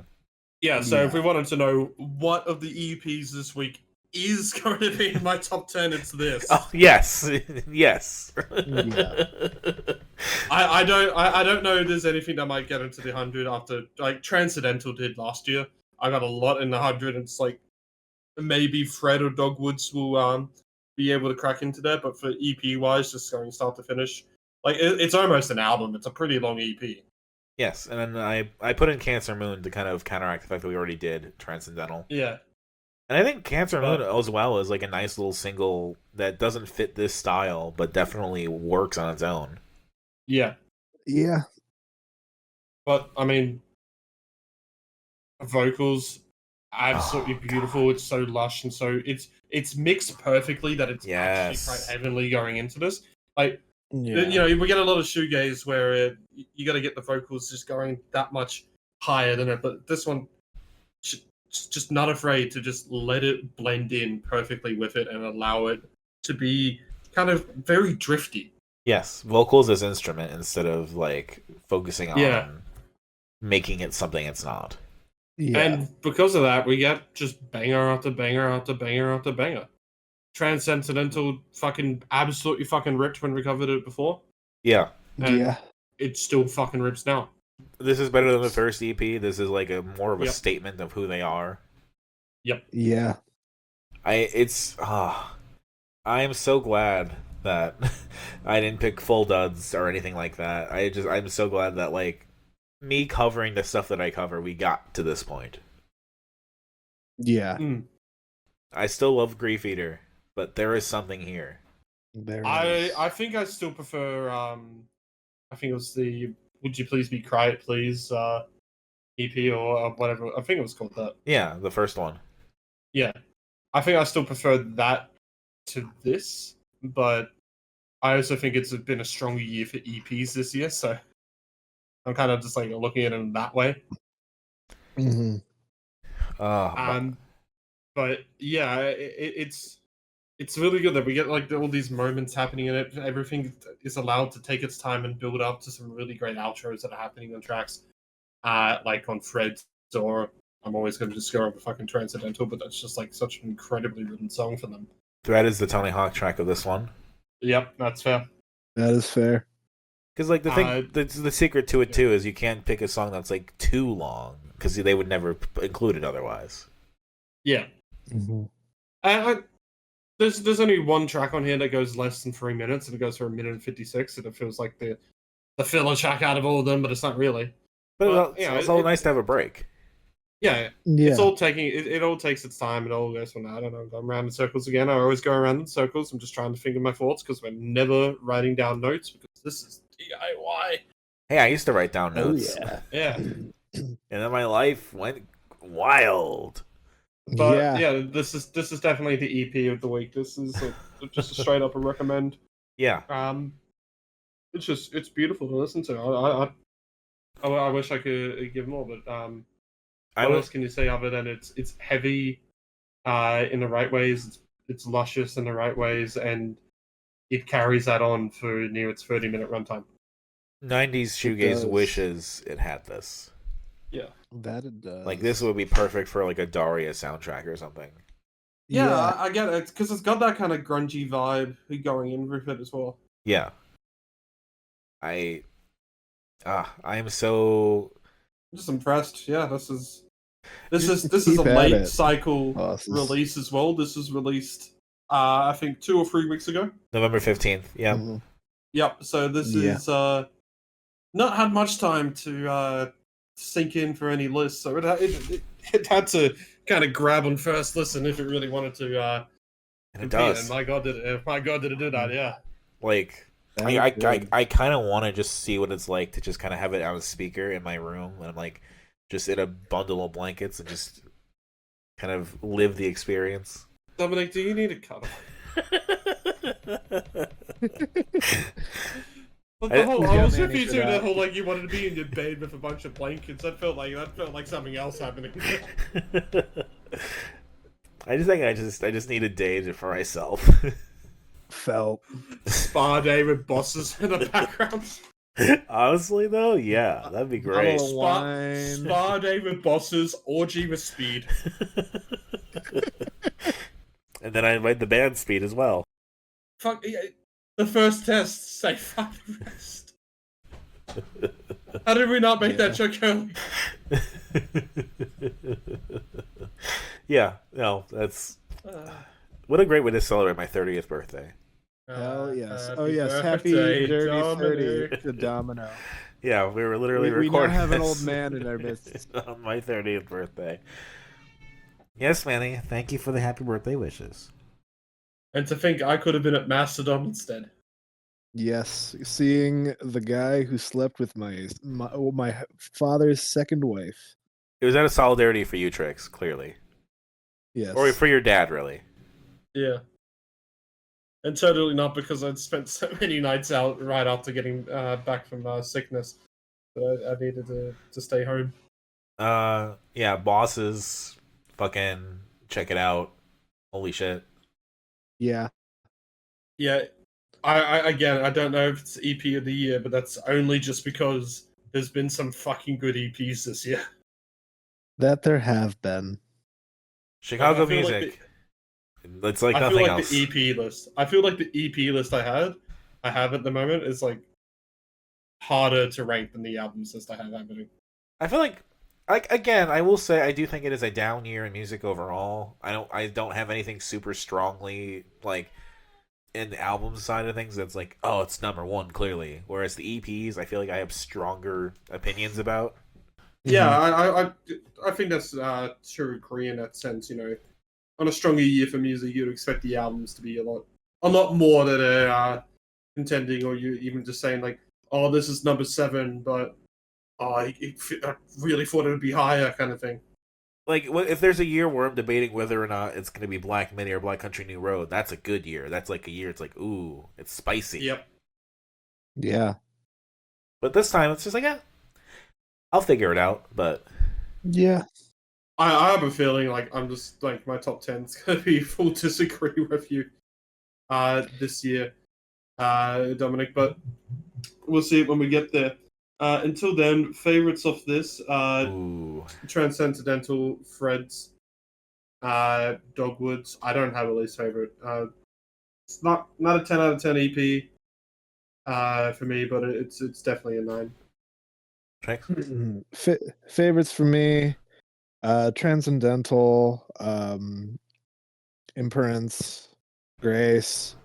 Yeah, so if we wanted to know what of the EPs this week is going to be in my top 10, it's this. Oh yes, yes. Yeah. I don't know if there's anything that might get into the 100 after like Transcendental did last year. I got a lot in the 100, and it's like maybe Fred or Dogwoods will be able to crack into there, but for EP wise, just going start to finish, like it's almost an album. It's a pretty long EP. Yes, and then I put in Cancer Moon to kind of counteract the fact that we already did Transcendental. Yeah. And I think Cancer Moon as well is like a nice little single that doesn't fit this style, but definitely works on its own. Yeah. Yeah. But, I mean, vocals, absolutely beautiful. It's so lush, and so it's mixed perfectly that it's actually quite heavenly going into this. Like, you know, we get a lot of shoegaze where you got to get the vocals just going that much higher than it, but this one, just not afraid to just let it blend in perfectly with it and allow it to be kind of very drifty. Yes, vocals as instrument instead of like focusing on making it something it's not. Yeah. And because of that, we get just banger after banger after banger after banger. Transcendental fucking absolutely fucking ripped when we covered it before. Yeah. And it still fucking rips now. This is better than the first EP. This is like a more of a statement of who they are. Yep. Yeah. I am so glad that I didn't pick full duds or anything like that. I'm so glad that like me covering the stuff that I cover, we got to this point. Yeah. I still love Grief Eater, but there is something here. I think I still prefer I think it was the Would You Please Be Cry It Please EP or whatever. I think it was called that. Yeah, the first one. Yeah. I think I still prefer that to this, but I also think it's been a stronger year for EPs this year, so I'm kind of just like looking at it in that way. Mm-hmm. But yeah, it's really good that we get like all these moments happening in it. Everything is allowed to take its time and build up to some really great outros that are happening on tracks. like on Fred's, or I'm always going to just go over fucking Transcendental, but that's just like such an incredibly written song for them. Thread is the Tony Hawk track of this one. Yep, that's fair. That is fair. Because like the thing, the secret to it too is you can't pick a song that's like too long because they would never include it otherwise. Yeah. Mm-hmm. There's only one track on here that goes less than 3 minutes, and it goes for 1:56, and it feels like the filler track out of all of them, but it's not really. But it's all nice to have a break. Yeah. It's all it all takes its time. It all goes from, I don't know, I'm around in circles again. I always go around in circles. I'm just trying to figure my thoughts because we're never writing down notes because this is DIY. Hey, I used to write down notes. Yeah. And then my life went wild. But this is definitely the EP of the week. This is just a straight up a recommend. Yeah. It's beautiful to listen to. I wish I could give more, but what else can you say other than it's heavy in the right ways, it's luscious in the right ways, and it carries that on for near its 30-minute runtime. 90s shoegaze wishes it had this. Yeah. That it does. Like this would be perfect for like a Daria soundtrack or something. Yeah. I get it because it's got that kind of grungy vibe going in with it as well. Yeah. I am so just impressed. Yeah, this is a late cycle release as well. This was released I think 2 or 3 weeks ago. November 15th. Yeah. Mm-hmm. Yep. So this is not had much time to sink in for any lists. So it had to kind of grab on first listen if it really wanted to and it does. And my god did it do that, yeah. Like I kind of want to just see what it's like to just kind of have it on a speaker in my room and I'm like just in a bundle of blankets and just kind of live the experience. Dominic, do you need a cuddle? I was with you too. That whole like you wanted to be in your bed with a bunch of blankets. That felt like something else happening. I just think I just need a day for myself. Felt spa day with bosses in the background. Honestly, though, yeah, that'd be great. Spa day with bosses, orgy with speed. And then I invite the band Speed as well. Fuck yeah. The first test, say fuck the rest. How did we not make that joke early? Yeah, no, that's... What a great way to celebrate my 30th birthday. Hell yes. Oh yes, happy dirty 30 to Domino. Yeah, we were literally recording we now have an this old man in our midst. on my 30th birthday. Yes, Manny, thank you for the happy birthday wishes. And to think I could have been at Mastodon instead. Yes, seeing the guy who slept with my father's second wife. It was out of solidarity for you, Trix, clearly. Yes. Or for your dad, really. Yeah. And totally not because I'd spent so many nights out right after getting back from sickness. But I needed to stay home. Yeah, Bosses, fucking check it out. Holy shit. Yeah. Yeah. I don't know if it's EP of the year, but that's only just because there's been some fucking good EPs this year. That there have been. Chicago music. It's like nothing else. The EP list. I feel like the EP list I have at the moment is like harder to rank than the albums list I have happening. I feel like again, I will say I do think it is a down year in music overall. I don't have anything super strongly like in the album side of things that's like, oh, it's number one clearly. Whereas the EPs, I feel like I have stronger opinions about. Yeah, I think that's true. Agree in that sense. You know, on a stronger year for music, you'd expect the albums to be a lot more that are contending, or you even just saying like, oh, this is number 7, but I really thought it would be higher, kind of thing. Like, if there's a year where I'm debating whether or not it's going to be Black Midi or Black Country New Road, that's a good year. That's like a year. It's like, ooh, it's spicy. Yep. Yeah. But this time, it's just like, I'll figure it out. But yeah, I have a feeling like I'm just like my top 10 is going to be full disagree with you this year, Dominic. But we'll see it when we get there. Until then, favorites of this: Ooh. Transcendental, Fred's, Dogwoods. I don't have a least favorite. It's not a 10 out of 10 EP for me, but it's definitely a 9. Favorites for me, Transcendental, Imperance, Grace.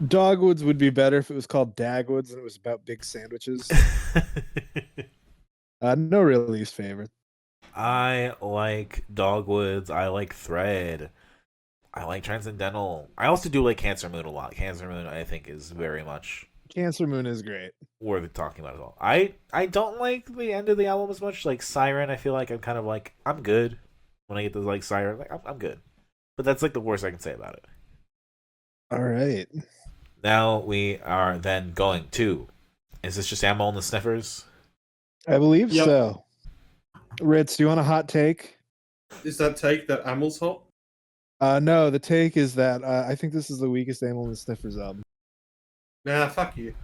Dogwoods would be better if it was called Dagwoods and it was about big sandwiches. No real least favorite. I like Dogwoods. I like Thread. I like Transcendental. I also do like Cancer Moon a lot. Cancer Moon, I think, is very much Cancer Moon is great. worth talking about as well. I don't like the end of the album as much. Like Siren, I feel like I'm kind of like, I'm good. When I get to like Siren, like I'm good. But that's like the worst I can say about it. All right. Now we are then going to, is this just Amyl and the Sniffers? I believe Yep. so. Ritz, do you want a hot take? Is that take that Amyl's hot? No, the take is that I think this is the weakest Amyl and the Sniffers album. Nah, fuck you.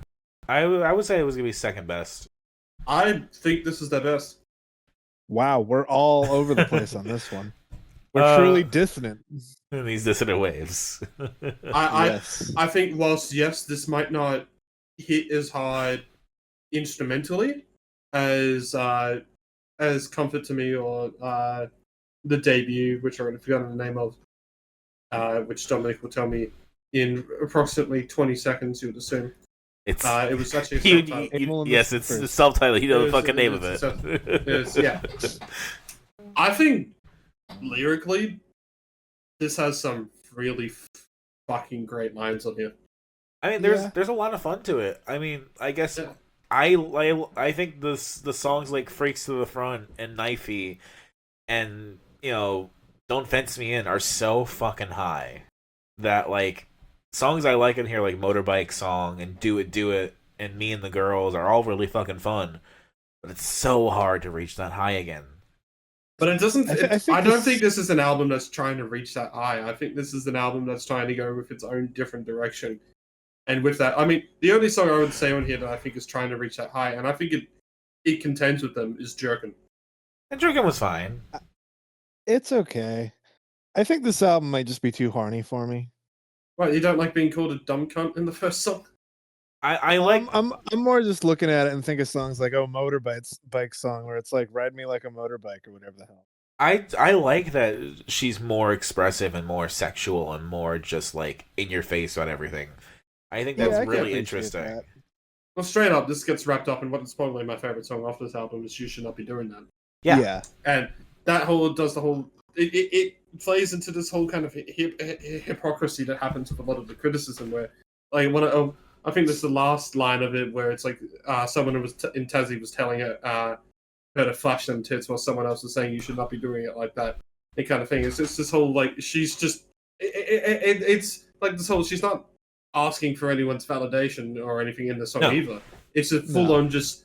I would say it was going to be second best. I think this is their best. Wow, we're all over the place on this one. We're truly dissonant. These Dissonant Waves. Yes. I think whilst, yes, this might not hit as hard instrumentally as Comfort to Me or the debut, which I already forgotten the name of, which Dominic will tell me in approximately 20 seconds, you would assume. It's It was actually a subtitle. yes, it's the subtitle. You know the fucking name of it. Yeah. I think lyrically, this has some really fucking great lines on here. I mean, there's a lot of fun to it. I mean, I guess Yeah. I think the songs like "Freaks to the Front" and "Knifey" and "Don't Fence Me In" are so fucking high that like songs I like in here like "Motorbike Song" and "Do It" and "Me and the Girls" are all really fucking fun, but it's so hard to reach that high again. But it doesn't. I don't this- think this is an album that's trying to reach that high. I think this is an album that's trying to go with its own different direction. And with that, I mean, the only song I would say on here that I think is trying to reach that high, and I think it contends with them, is Jerkin. And "Drinking" was fine. It's okay. I think this album might just be too horny for me. Right, you don't like being called a dumb cunt in the first song? I like. I'm more just looking at it and think of songs like Motorbike Song, where it's like Ride Me Like a Motorbike or whatever the hell. I like that she's more expressive and more sexual and more just like in your face on everything. I think that's Yeah, I can really appreciate interesting. that. Well, straight up, this gets wrapped up in what is probably my favorite song off this album, is You Should Not Be Doing That. Yeah. And that it plays into this whole kind of hypocrisy that happens with a lot of the criticism, where like I think this is the last line of it, where it's like someone who was in Tassie was telling her to flash them tits, while someone else was saying you should not be doing it like that. That kind of thing. It's this whole like she's just it's like this whole, she's not asking for anyone's validation or anything in the song either. It's a full on just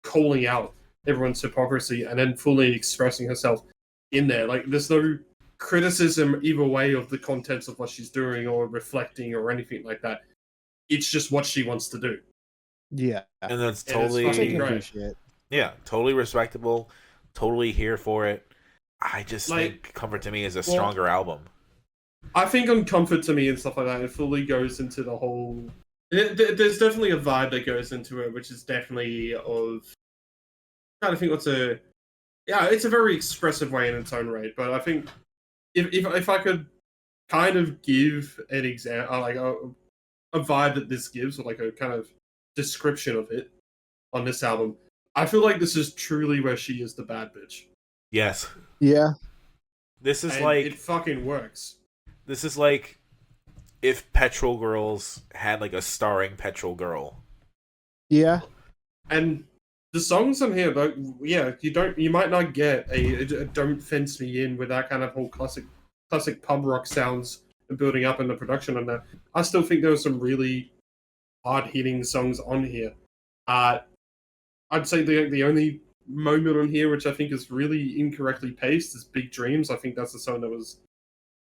calling out everyone's hypocrisy and then fully expressing herself in there. Like there's no criticism either way of the contents of what she's doing or reflecting or anything like that. It's just what she wants to do. Yeah. And that's And it's totally fucking great. Appreciate. yeah, totally respectable, totally here for it. I just Like, think Comfort to Me is a stronger album. I think on Comfort to Me and stuff like that, it fully goes into the whole. There's definitely a vibe that goes into it, which is definitely of. I think it's a very expressive way in its own right. But I think if I could kind of give an example, like a vibe that this gives, or like a kind of description of it on this album, I feel like this is truly where she is the bad bitch. Yes. Yeah. This is And like it fucking works. this is like if Petrol Girls had like a starring Petrol Girl. Yeah. And the songs on here, like, yeah, you might not get a "Don't Fence Me In" with that kind of whole classic pub rock sounds building up in the production on that. I still think there were some really hard hitting songs on here. I'd say the only moment on here which I think is really incorrectly paced is "Big Dreams." I think that's the song that was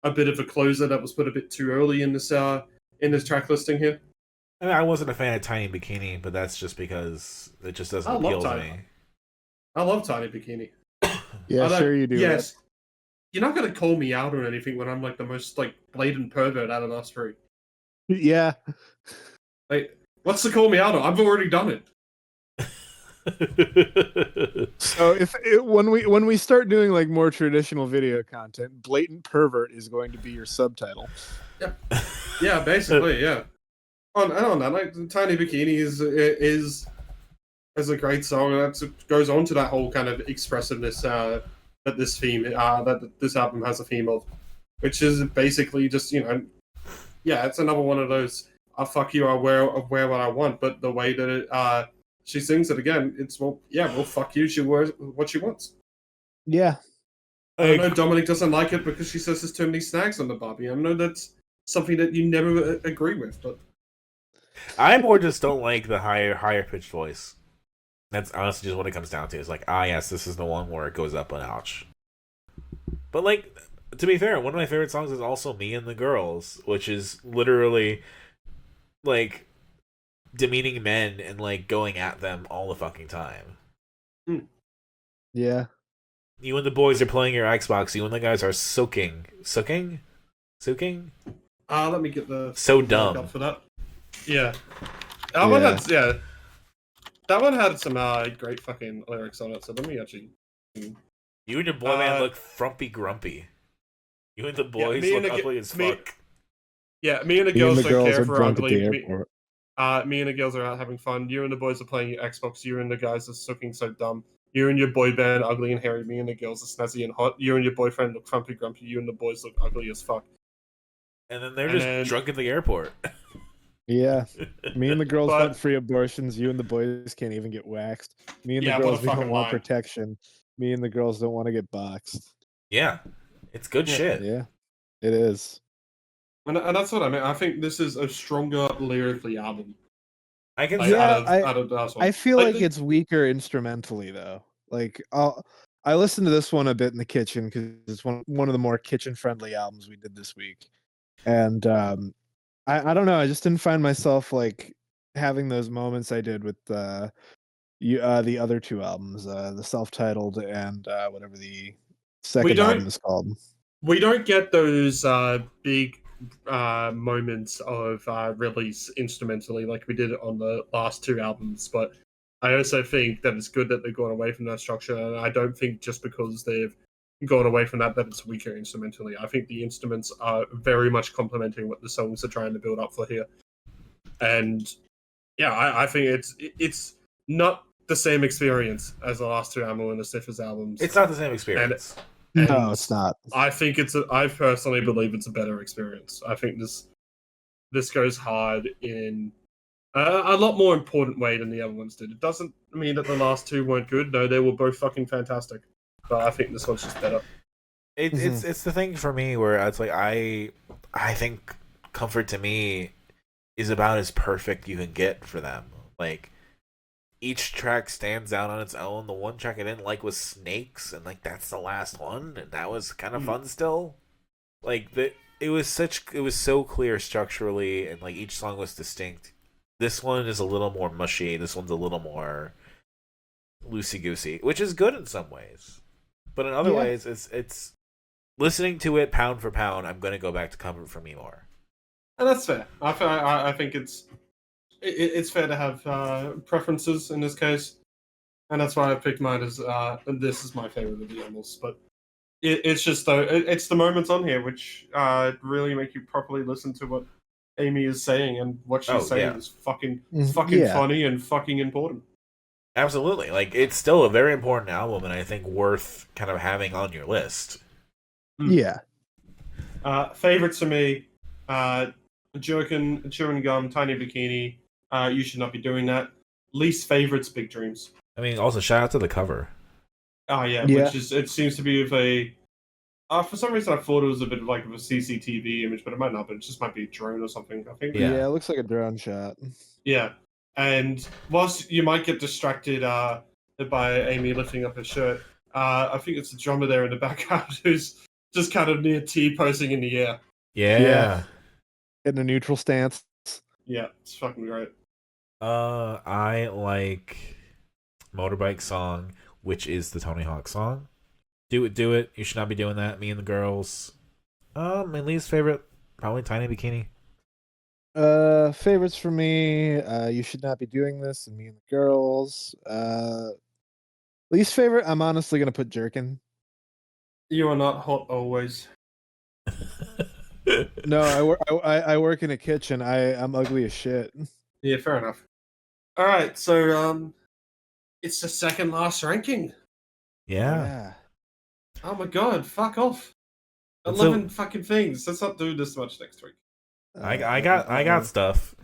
a bit of a closer that was put a bit too early in this track listing here. I mean, I wasn't a fan of Tiny Bikini, but that's just because it just doesn't appeal to me. I love Tiny Bikini. Yeah, sure you do. Yes. You're not gonna call me out or anything when I'm like the most like blatant pervert out of us three. Yeah. Like, what's the call me out on? I've already done it. So when we start doing like more traditional video content, blatant pervert is going to be your subtitle. Yeah, basically, yeah. On that, like Tiny Bikini is a great song, and that goes on to that whole kind of expressiveness that this album has a theme of, which is basically just it's another one of those fuck you, I'll wear what I want, but the way that she sings it again, it's well fuck you, she wears what she wants. Yeah. I know Dominic doesn't like it because she says there's too many snags on the Barbie. I know that's something that you never agree with, but I more just don't like the higher pitched voice. That's honestly just what it comes down to. It's like, yes, this is the one where it goes up a notch. But like, to be fair, one of my favorite songs is also Me and the Girls, which is literally like demeaning men and like going at them all the fucking time. Yeah. You and the boys are playing your Xbox. You and the guys are soaking. Let me get the so dumb up for that. Yeah. That one had some great fucking lyrics on it. So let me actually. You and your boy man look frumpy grumpy. You and the boys look ugly as fuck. Yeah, me and the girls don't care if we're ugly. Me and the girls are out having fun. You and the boys are playing your Xbox. You and the guys are looking so dumb. You and your boy band ugly and hairy. Me and the girls are snazzy and hot. You and your boyfriend look frumpy grumpy. You and the boys look ugly as fuck. And then they're just drunk at the airport. Yeah. Me and the girls want free abortions. You and the boys can't even get waxed. Me and the girls, we don't want protection. Me and the girls don't want to get boxed. Yeah. It's good shit. Yeah. It is. And that's what I mean. I think this is a stronger lyrically album. I can I feel like it's weaker instrumentally though. Like I listened to this one a bit in the kitchen because it's one of the more kitchen friendly albums we did this week. And I don't know, I just didn't find myself like having those moments I did with the other two albums, the self-titled and whatever the second album is called. We don't get those big moments of release instrumentally like we did on the last two albums, but I also think that it's good that they've gone away from that structure, and I don't think just because they've gone away from that it's weaker instrumentally. I think the instruments are very much complementing what the songs are trying to build up for here. And yeah, I think it's not the same experience as the last two Amyl and the Sniffers albums. It's not the same experience. And no, it's not. I think I personally believe it's a better experience. I think this goes hard in a lot more important way than the other ones did. It doesn't mean that the last two weren't good. No, they were both fucking fantastic. But I think this one's just better. It's the thing for me where it's like I think Comfort to me is about as perfect you can get for them. Like each track stands out on its own. The one track I didn't like was Snakes, and like that's the last one, and that was kind of fun still. Like it was so clear structurally, and like each song was distinct. This one is a little more mushy. This one's a little more loosey goosey, which is good in some ways, but in other ways, it's listening to it pound for pound. I'm going to go back to Comfort for me more, and that's fair. I think it's fair to have preferences in this case, and that's why I picked mine as this is my favorite of the Amyls. But it's just it's the moments on here which really make you properly listen to what Amy is saying, and what she's saying is fucking funny and fucking important. Absolutely, like it's still a very important album, and I think worth kind of having on your list. Yeah. Favorites for me, Chewing Gum, Tiny Bikini. You Should Not Be Doing That. Least favorites, Big Dreams. I mean, also shout out to the cover. Oh yeah, which is it seems to be of a. For some reason, I thought it was a bit like of a CCTV image, but it might not. But it just might be a drone or something. I think. Yeah, it looks like a drone shot. Yeah, and whilst you might get distracted by Amy lifting up her shirt, I think it's the drummer there in the background who's just kind of near T posing in the air. Yeah. In a neutral stance. Yeah, it's fucking great. I like Motorbike Song, which is the Tony Hawk song. Do it, do it. You should not be doing that. Me and the girls. My least favorite, probably Tiny Bikini. Favorites for me. You should not be doing this, and me and the girls. Least favorite. I'm honestly gonna put Jerkin. You are not hot always. No, I work in a kitchen. I'm ugly as shit. Yeah, fair enough. All right, so it's the second last ranking. Yeah. Oh my god, fuck off. That's 11 fucking things. Let's not do this much next week. I got stuff.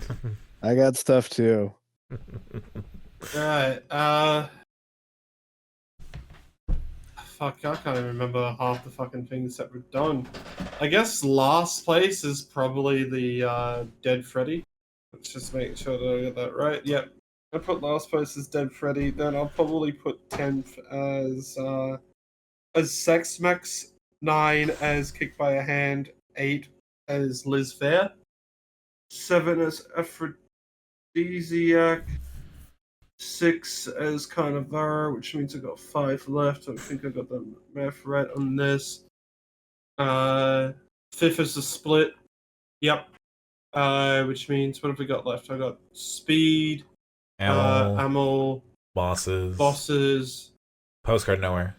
I got stuff too. Alright, fuck, I can't even remember half the fucking things that we've done. I guess last place is probably the Dead Freddy. Let's just make sure that I get that right. Yep. I put last place as Dead Freddy, then I'll probably put 10th as Sex Mex, 9 as Kicked by a Hand, 8 as Liz Phair, 7 as Aphrodisiac, 6 as Carnivara, which means I got 5 left. I think I got the math right on this. 5th is the Split. Yep. Which means, what have we got left? I got Speed, Amyl, Bosses, Postcard Nowhere.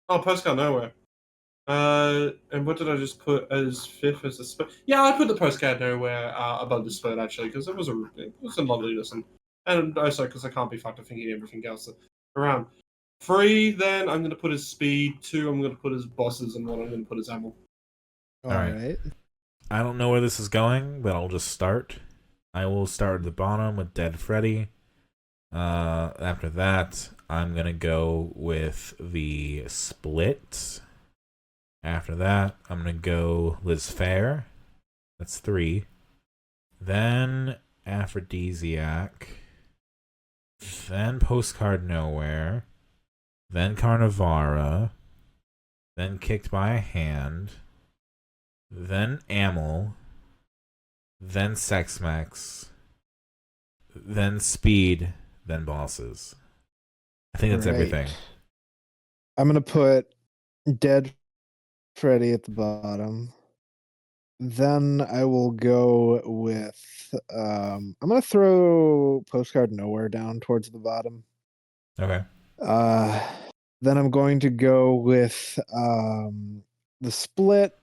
Oh, Postcard Nowhere. And what did I just put as 5th as the Split? Yeah, I put the Postcard Nowhere above the Split, actually, because it was a lovely listen. And also because I can't be fucked up thinking everything else around. 3, then, I'm going to put as Speed. 2, I'm going to put as Bosses. And 1, I'm going to put as Amyl. All right. I don't know where this is going, but I'll just start. I will start at the bottom with Dead Freddy. After that, I'm going to go with the Split. After that, I'm going to go Liz Phair. That's 3. Then Aphrodisiac. Then Postcard Nowhere. Then Carnivara. Then Kicked by a Hand. Then Amyl. Then Sex Mex. Then Speed. Then Bosses. I think that's everything. I'm gonna put Dead Freddy at the bottom. Then I will go with I'm gonna throw Postcard Nowhere down towards the bottom. Okay. Then I'm going to go with the Split.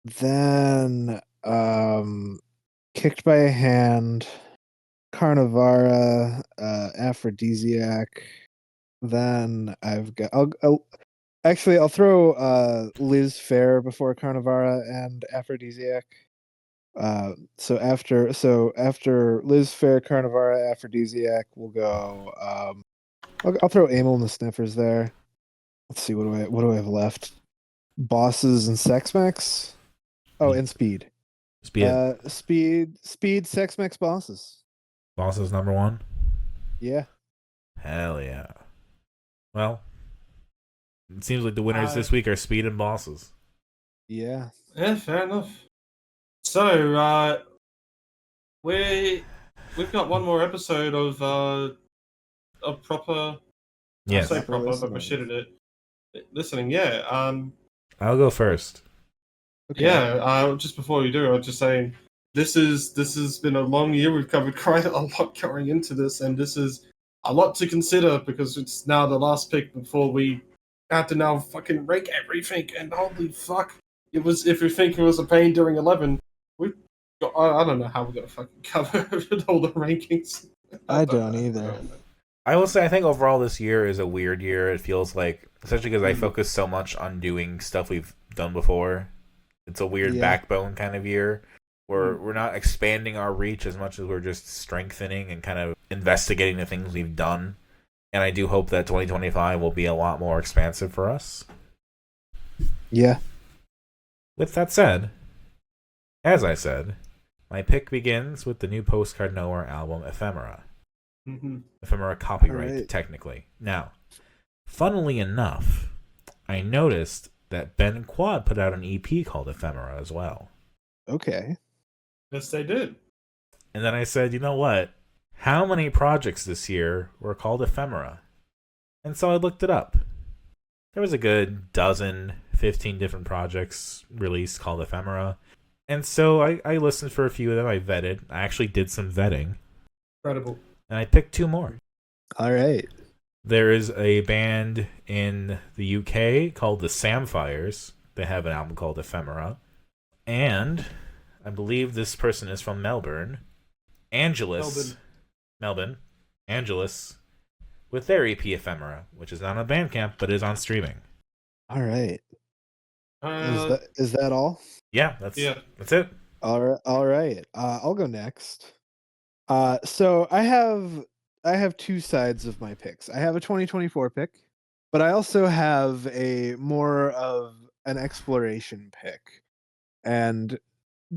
Then Kicked by a Hand, Carnivara, Aphrodisiac. Then I've got I'll throw Liz Phair before Carnivara and Aphrodisiac. So after Liz Phair, Carnivara, Aphrodisiac, we'll go. I'll throw Amyl and the Sniffers there. Let's see, what do I have left? Bosses and Sex Mex. Oh, and Speed. Speed, Sex Mex, Bosses. Bosses number 1? Yeah. Hell yeah. Well, it seems like the winners this week are Speed and Bosses. Yeah. Yeah, fair enough. So, we've got one more episode of proper. Yes. I say proper, but I shit at it. Listening, yeah. I'll go first. Okay. Yeah, just before you do, I was just saying this has been a long year. We've covered quite a lot going into this, and this is a lot to consider because it's now the last pick before we have to now fucking rank everything. And holy fuck, it was, if you think it was a pain during 11, I don't know how we're gonna fucking cover all the rankings. I don't either. I will say I think overall this year is a weird year. It feels like, especially because I focus so much on doing stuff we've done before. It's a weird backbone kind of year where we're not expanding our reach as much as we're just strengthening and kind of investigating the things we've done. And I do hope that 2025 will be a lot more expansive for us. Yeah. With that said, as I said, my pick begins with the new Postcard Nowhere album, Ephemera. Ephemera copyright, technically. Now, funnily enough, I noticed that Ben Quad put out an EP called Ephemera as well. Okay. Yes, they did. And then I said, you know what? How many projects this year were called ephemera? And so I looked it up. There was a good 15 different projects released called ephemera. And so I listened for a few of them. I vetted. I actually did some vetting. Incredible. And I picked 2 more. All right. There is a band in the UK called the Samfires. They have an album called Ephemera. And I believe this person is from Melbourne. Angelus. Melbourne. Angelus. With their EP Ephemera, which is not on Bandcamp, but is on streaming. All right. Is that all? Yeah, that's it. All right. I'll go next. So I have 2 sides of my picks. I have a 2024 pick, but I also have a more of an exploration pick. And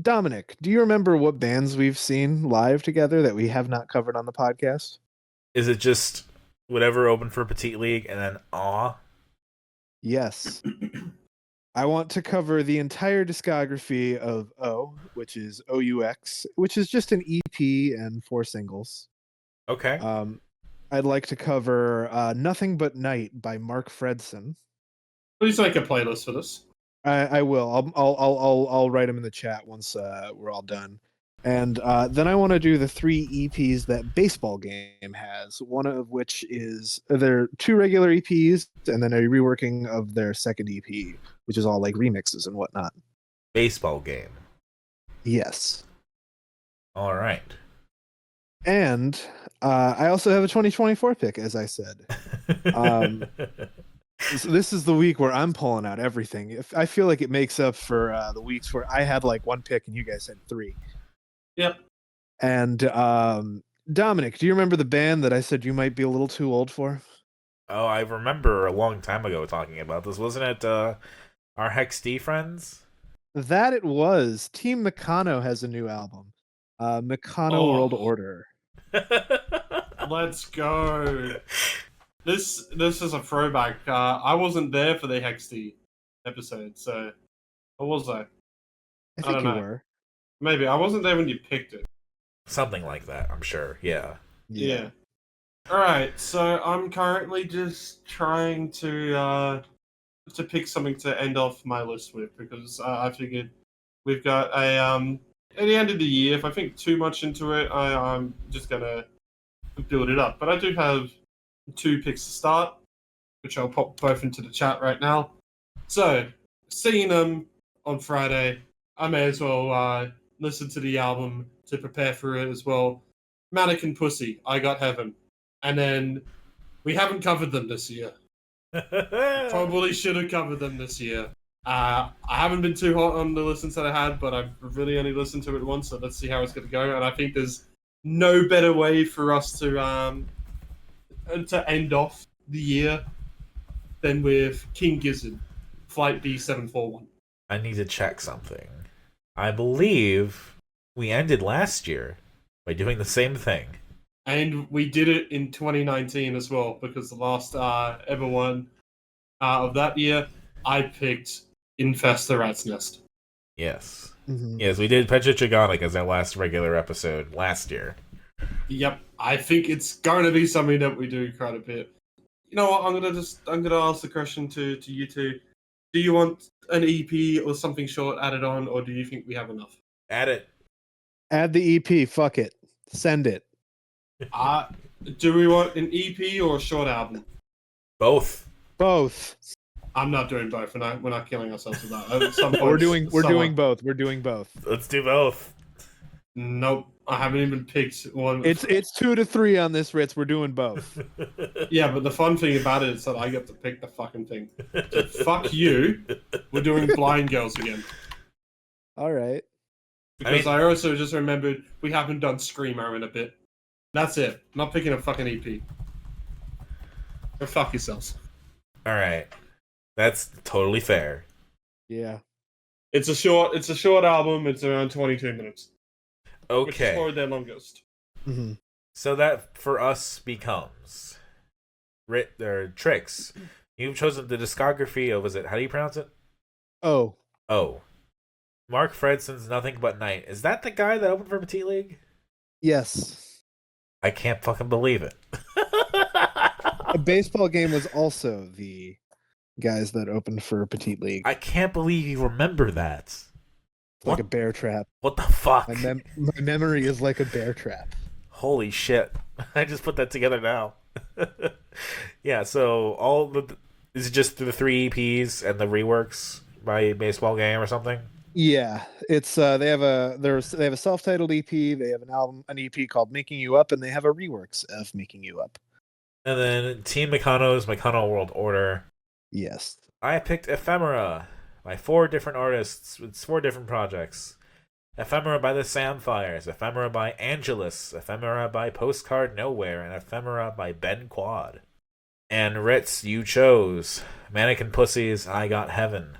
Dominic, do you remember what bands we've seen live together that we have not covered on the podcast? Is it just whatever opened for Petite League and then Awe? Yes. I want to cover the entire discography of O, which is OUX, which is just an EP and 4 singles. Okay. I'd like to cover Nothing But Night by Mark Fredson. Please make a playlist for this. I will. I'll write them in the chat once we're all done. And then I want to do the 3 EPs that Baseball Game has, one of which is their 2 regular EPs and then a reworking of their second EP, which is all like remixes and whatnot. Baseball Game. Yes. All right. And I also have a 2024 pick, as I said. So this is the week where I'm pulling out everything. I feel like it makes up for the weeks where I had like 1 pick and you guys had 3. Yep. And Dominic, do you remember the band that I said you might be a little too old for? Oh, I remember a long time ago talking about this. Wasn't it our Hex D friends? That it was. Team Meccano has a new album. Meccano World Order. Let's go. This is a throwback. I wasn't there for the Hex D episode, so or was I? I think you were. Maybe I wasn't there when you picked it. Something like that, I'm sure. Yeah. All right, so I'm currently just trying to pick something to end off my list with because I figured we've got a at the end of the year. If I think too much into it, I'm just gonna build it up. But I do have 2 picks to start, which I'll pop both into the chat right now. So, seeing them on Friday, I may as well listen to the album to prepare for it as well. Mannequin Pussy, I Got Heaven. And then, we haven't covered them this year. Probably should have covered them this year. I haven't been too hot on the listens that I had, but I've really only listened to it once, so let's see how it's going to go. And I think there's no better way for us to end off the year than with King Gizzard, Flight B741. I need to check something. I believe we ended last year by doing the same thing. And we did it in 2019 as well, because the last ever one of that year, I picked Infest the Rat's Nest. Yes. Mm-hmm. Yes, we did Petrichagonic as our last regular episode last year. Yep, I think it's going to be something that we do quite a bit. You know what? I'm gonna ask the question to you two. Do you want an EP or something short added on, or do you think we have enough? Add it. Add the EP. Fuck it. Send it. Do we want an EP or a short album? Both. Both. I'm not doing both. We're not killing ourselves with that. At some point, We're doing both. We're doing both. Let's do both. Nope. I haven't even picked one. It's 2 to 3 on this, Ritz. We're doing both. Yeah, but the fun thing about it is that I get to pick the fucking thing. So fuck you. We're doing Blind Girls again. All right. Because I also just remembered we haven't done Screamo in a bit. That's it. I'm not picking a fucking EP. Go fuck yourselves. All right. That's totally fair. Yeah. It's a short album. It's around 22 minutes. Okay. Which is probably their longest. Mm-hmm. So that for us becomes Tricks. You've chosen the discography of, how do you pronounce it? Oh. Mark Fredson's Nothing But Night. Is that the guy that opened for Petite League? Yes. I can't fucking believe it. A baseball game was also the guys that opened for Petite League. I can't believe you remember that. Like a bear trap. What the fuck? My memory is like a bear trap. Holy shit. I just put that together now. Yeah, so is it just the 3 EPs and the reworks by Baseball Game or something? Yeah, it's they have a self-titled EP, they have an EP called Making You Up, and they have a reworks of Making You Up. And then Team Meccano's Meccano World Order. Yes. I picked Ephemera by 4 different artists with 4 different projects. Ephemera by the Samfires, Ephemera by Angelus, Ephemera by Postcard Nowhere, and Ephemera by Ben Quad. And Ritz, you chose Mannequin Pussies, I Got Heaven,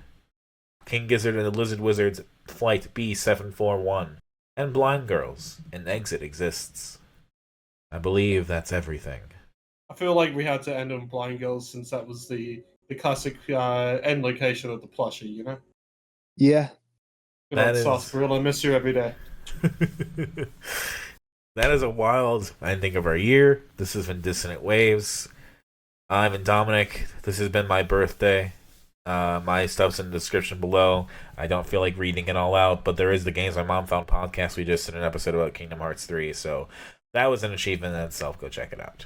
King Gizzard and the Lizard Wizards, Flight B741, and Blind Girls, An Exit Exists. I believe that's everything. I feel like we had to end on Blind Girls since that was the classic end location of the plushie, you know? Yeah. Good old Sarsaparilla, I miss you every day. That is a wild ending of our year. This has been Dissonant Waves. I'm Dominic. This has been my birthday. My stuff's in the description below. I don't feel like reading it all out, but there is the Games My Mom Found podcast. We just did an episode about Kingdom Hearts 3, so that was an achievement in itself. Go check it out.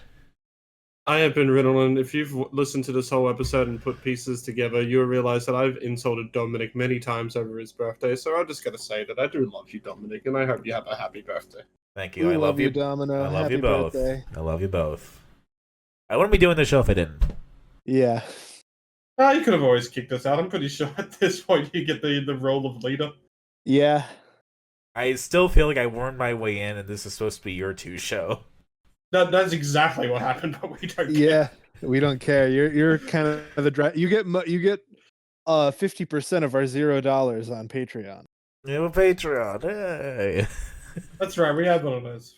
I have been Riddlin. If you've listened to this whole episode and put pieces together, you'll realize that I've insulted Dominic many times over his birthday, so I'm just going to say that I do love you, Dominic, and I hope you have a happy birthday. Thank you. We I love you, Domino. I love Happy you both. Birthday. I love you both. I wouldn't be doing this show if I didn't. Yeah. You could have always kicked us out. I'm pretty sure at this point you get the role of leader. Yeah. I still feel like I wormed my way in, and this is supposed to be your 2 show. That's exactly what happened, but we don't care. Yeah. We don't care. You're kind of the you get 50% of our $0 on Patreon. You have a Patreon. Hey. That's right. We have one of those.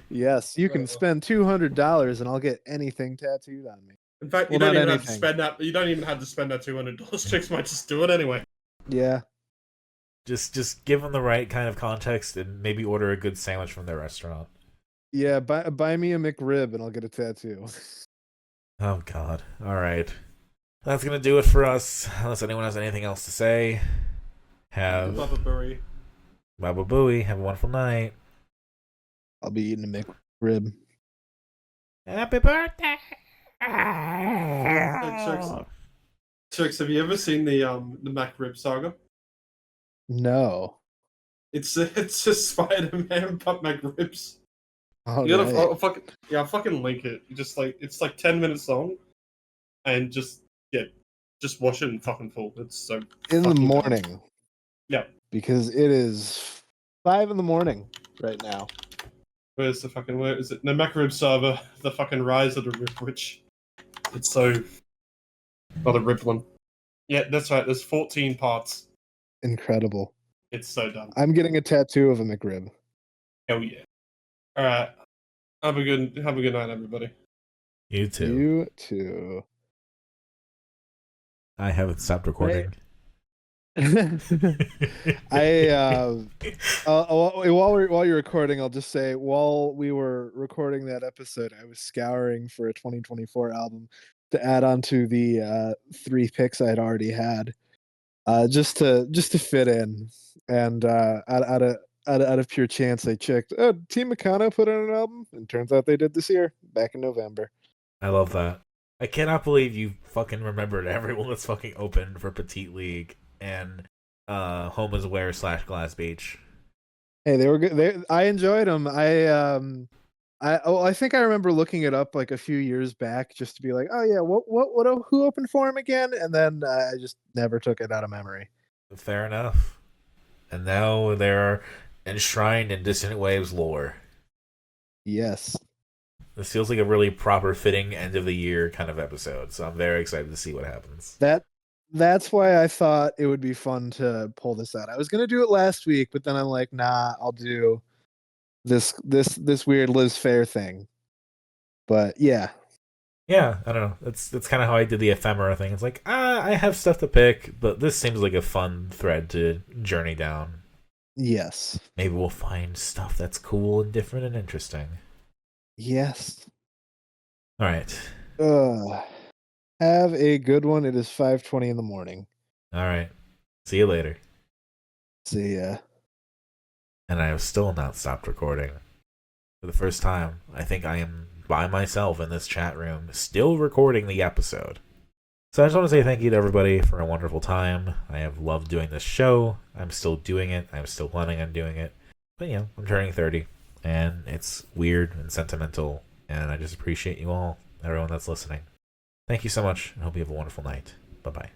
Yes, you can spend $200 and I'll get anything tattooed on me. In fact, you don't even have to spend that. You don't even have to spend that $200. Chicks might just do it anyway. Yeah. Just give them the right kind of context and maybe order a good sandwich from their restaurant. Yeah, buy me a McRib and I'll get a tattoo. Oh, God. All right. That's going to do it for us. Unless anyone has anything else to say. Baba Booey. Baba Booey. Have a wonderful night. I'll be eating a McRib. Happy birthday! Trix, have you ever seen the MacRib saga? No. It's a Spider-Man but MacRibs. All You right. gotta I'll fucking link it. Just like it's like 10 minutes long, and just watch it in fucking full. It's so In the fucking morning. good. Yeah. Because it is 5 a.m. right now. Where is it? The MacRib server, the fucking rise of the Rib Witch. It's so not a Riblin. Yeah, that's right. There's 14 parts. Incredible. It's so dumb. I'm getting a tattoo of a McRib. Hell yeah. All right. Have a good night, everybody. You too. You too. I haven't stopped recording. While you're recording, I'll just say while we were recording that episode, I was scouring for a 2024 album to add on to the 3 picks I'd already had, just to fit in. And out of pure chance, I checked. Oh, Team Meccano put out an album, and turns out they did this year, back in November. I love that. I cannot believe you fucking remembered everyone that's fucking open for Petite League and Home is Aware / Glass Beach. Hey, they were good. I enjoyed them. I think I remember looking it up like a few years back just to be like, oh yeah, who opened for him again? And then I just never took it out of memory. Fair enough. And now they're enshrined in Dissonant Waves lore. Yes. This feels like a really proper fitting end of the year kind of episode, so I'm very excited to see what happens. That's why I thought it would be fun to pull this out. I was gonna do it last week, but then I'm like, nah, I'll do this weird Liz Phair thing. But yeah. Yeah, I don't know. That's kind of how I did the ephemera thing. It's like, I have stuff to pick, but this seems like a fun thread to journey down. Yes. Maybe we'll find stuff that's cool and different and interesting. Yes. All right. Have a good one. It is 5:20 in the morning. All right. See you later. See ya. And I have still not stopped recording. For the first time, I think I am by myself in this chat room, still recording the episode. So I just want to say thank you to everybody for a wonderful time. I have loved doing this show. I'm still doing it. I'm still planning on doing it. But, you know, I'm turning 30, and it's weird and sentimental, and I just appreciate you all, everyone that's listening. Thank you so much, and hope you have a wonderful night. Bye-bye.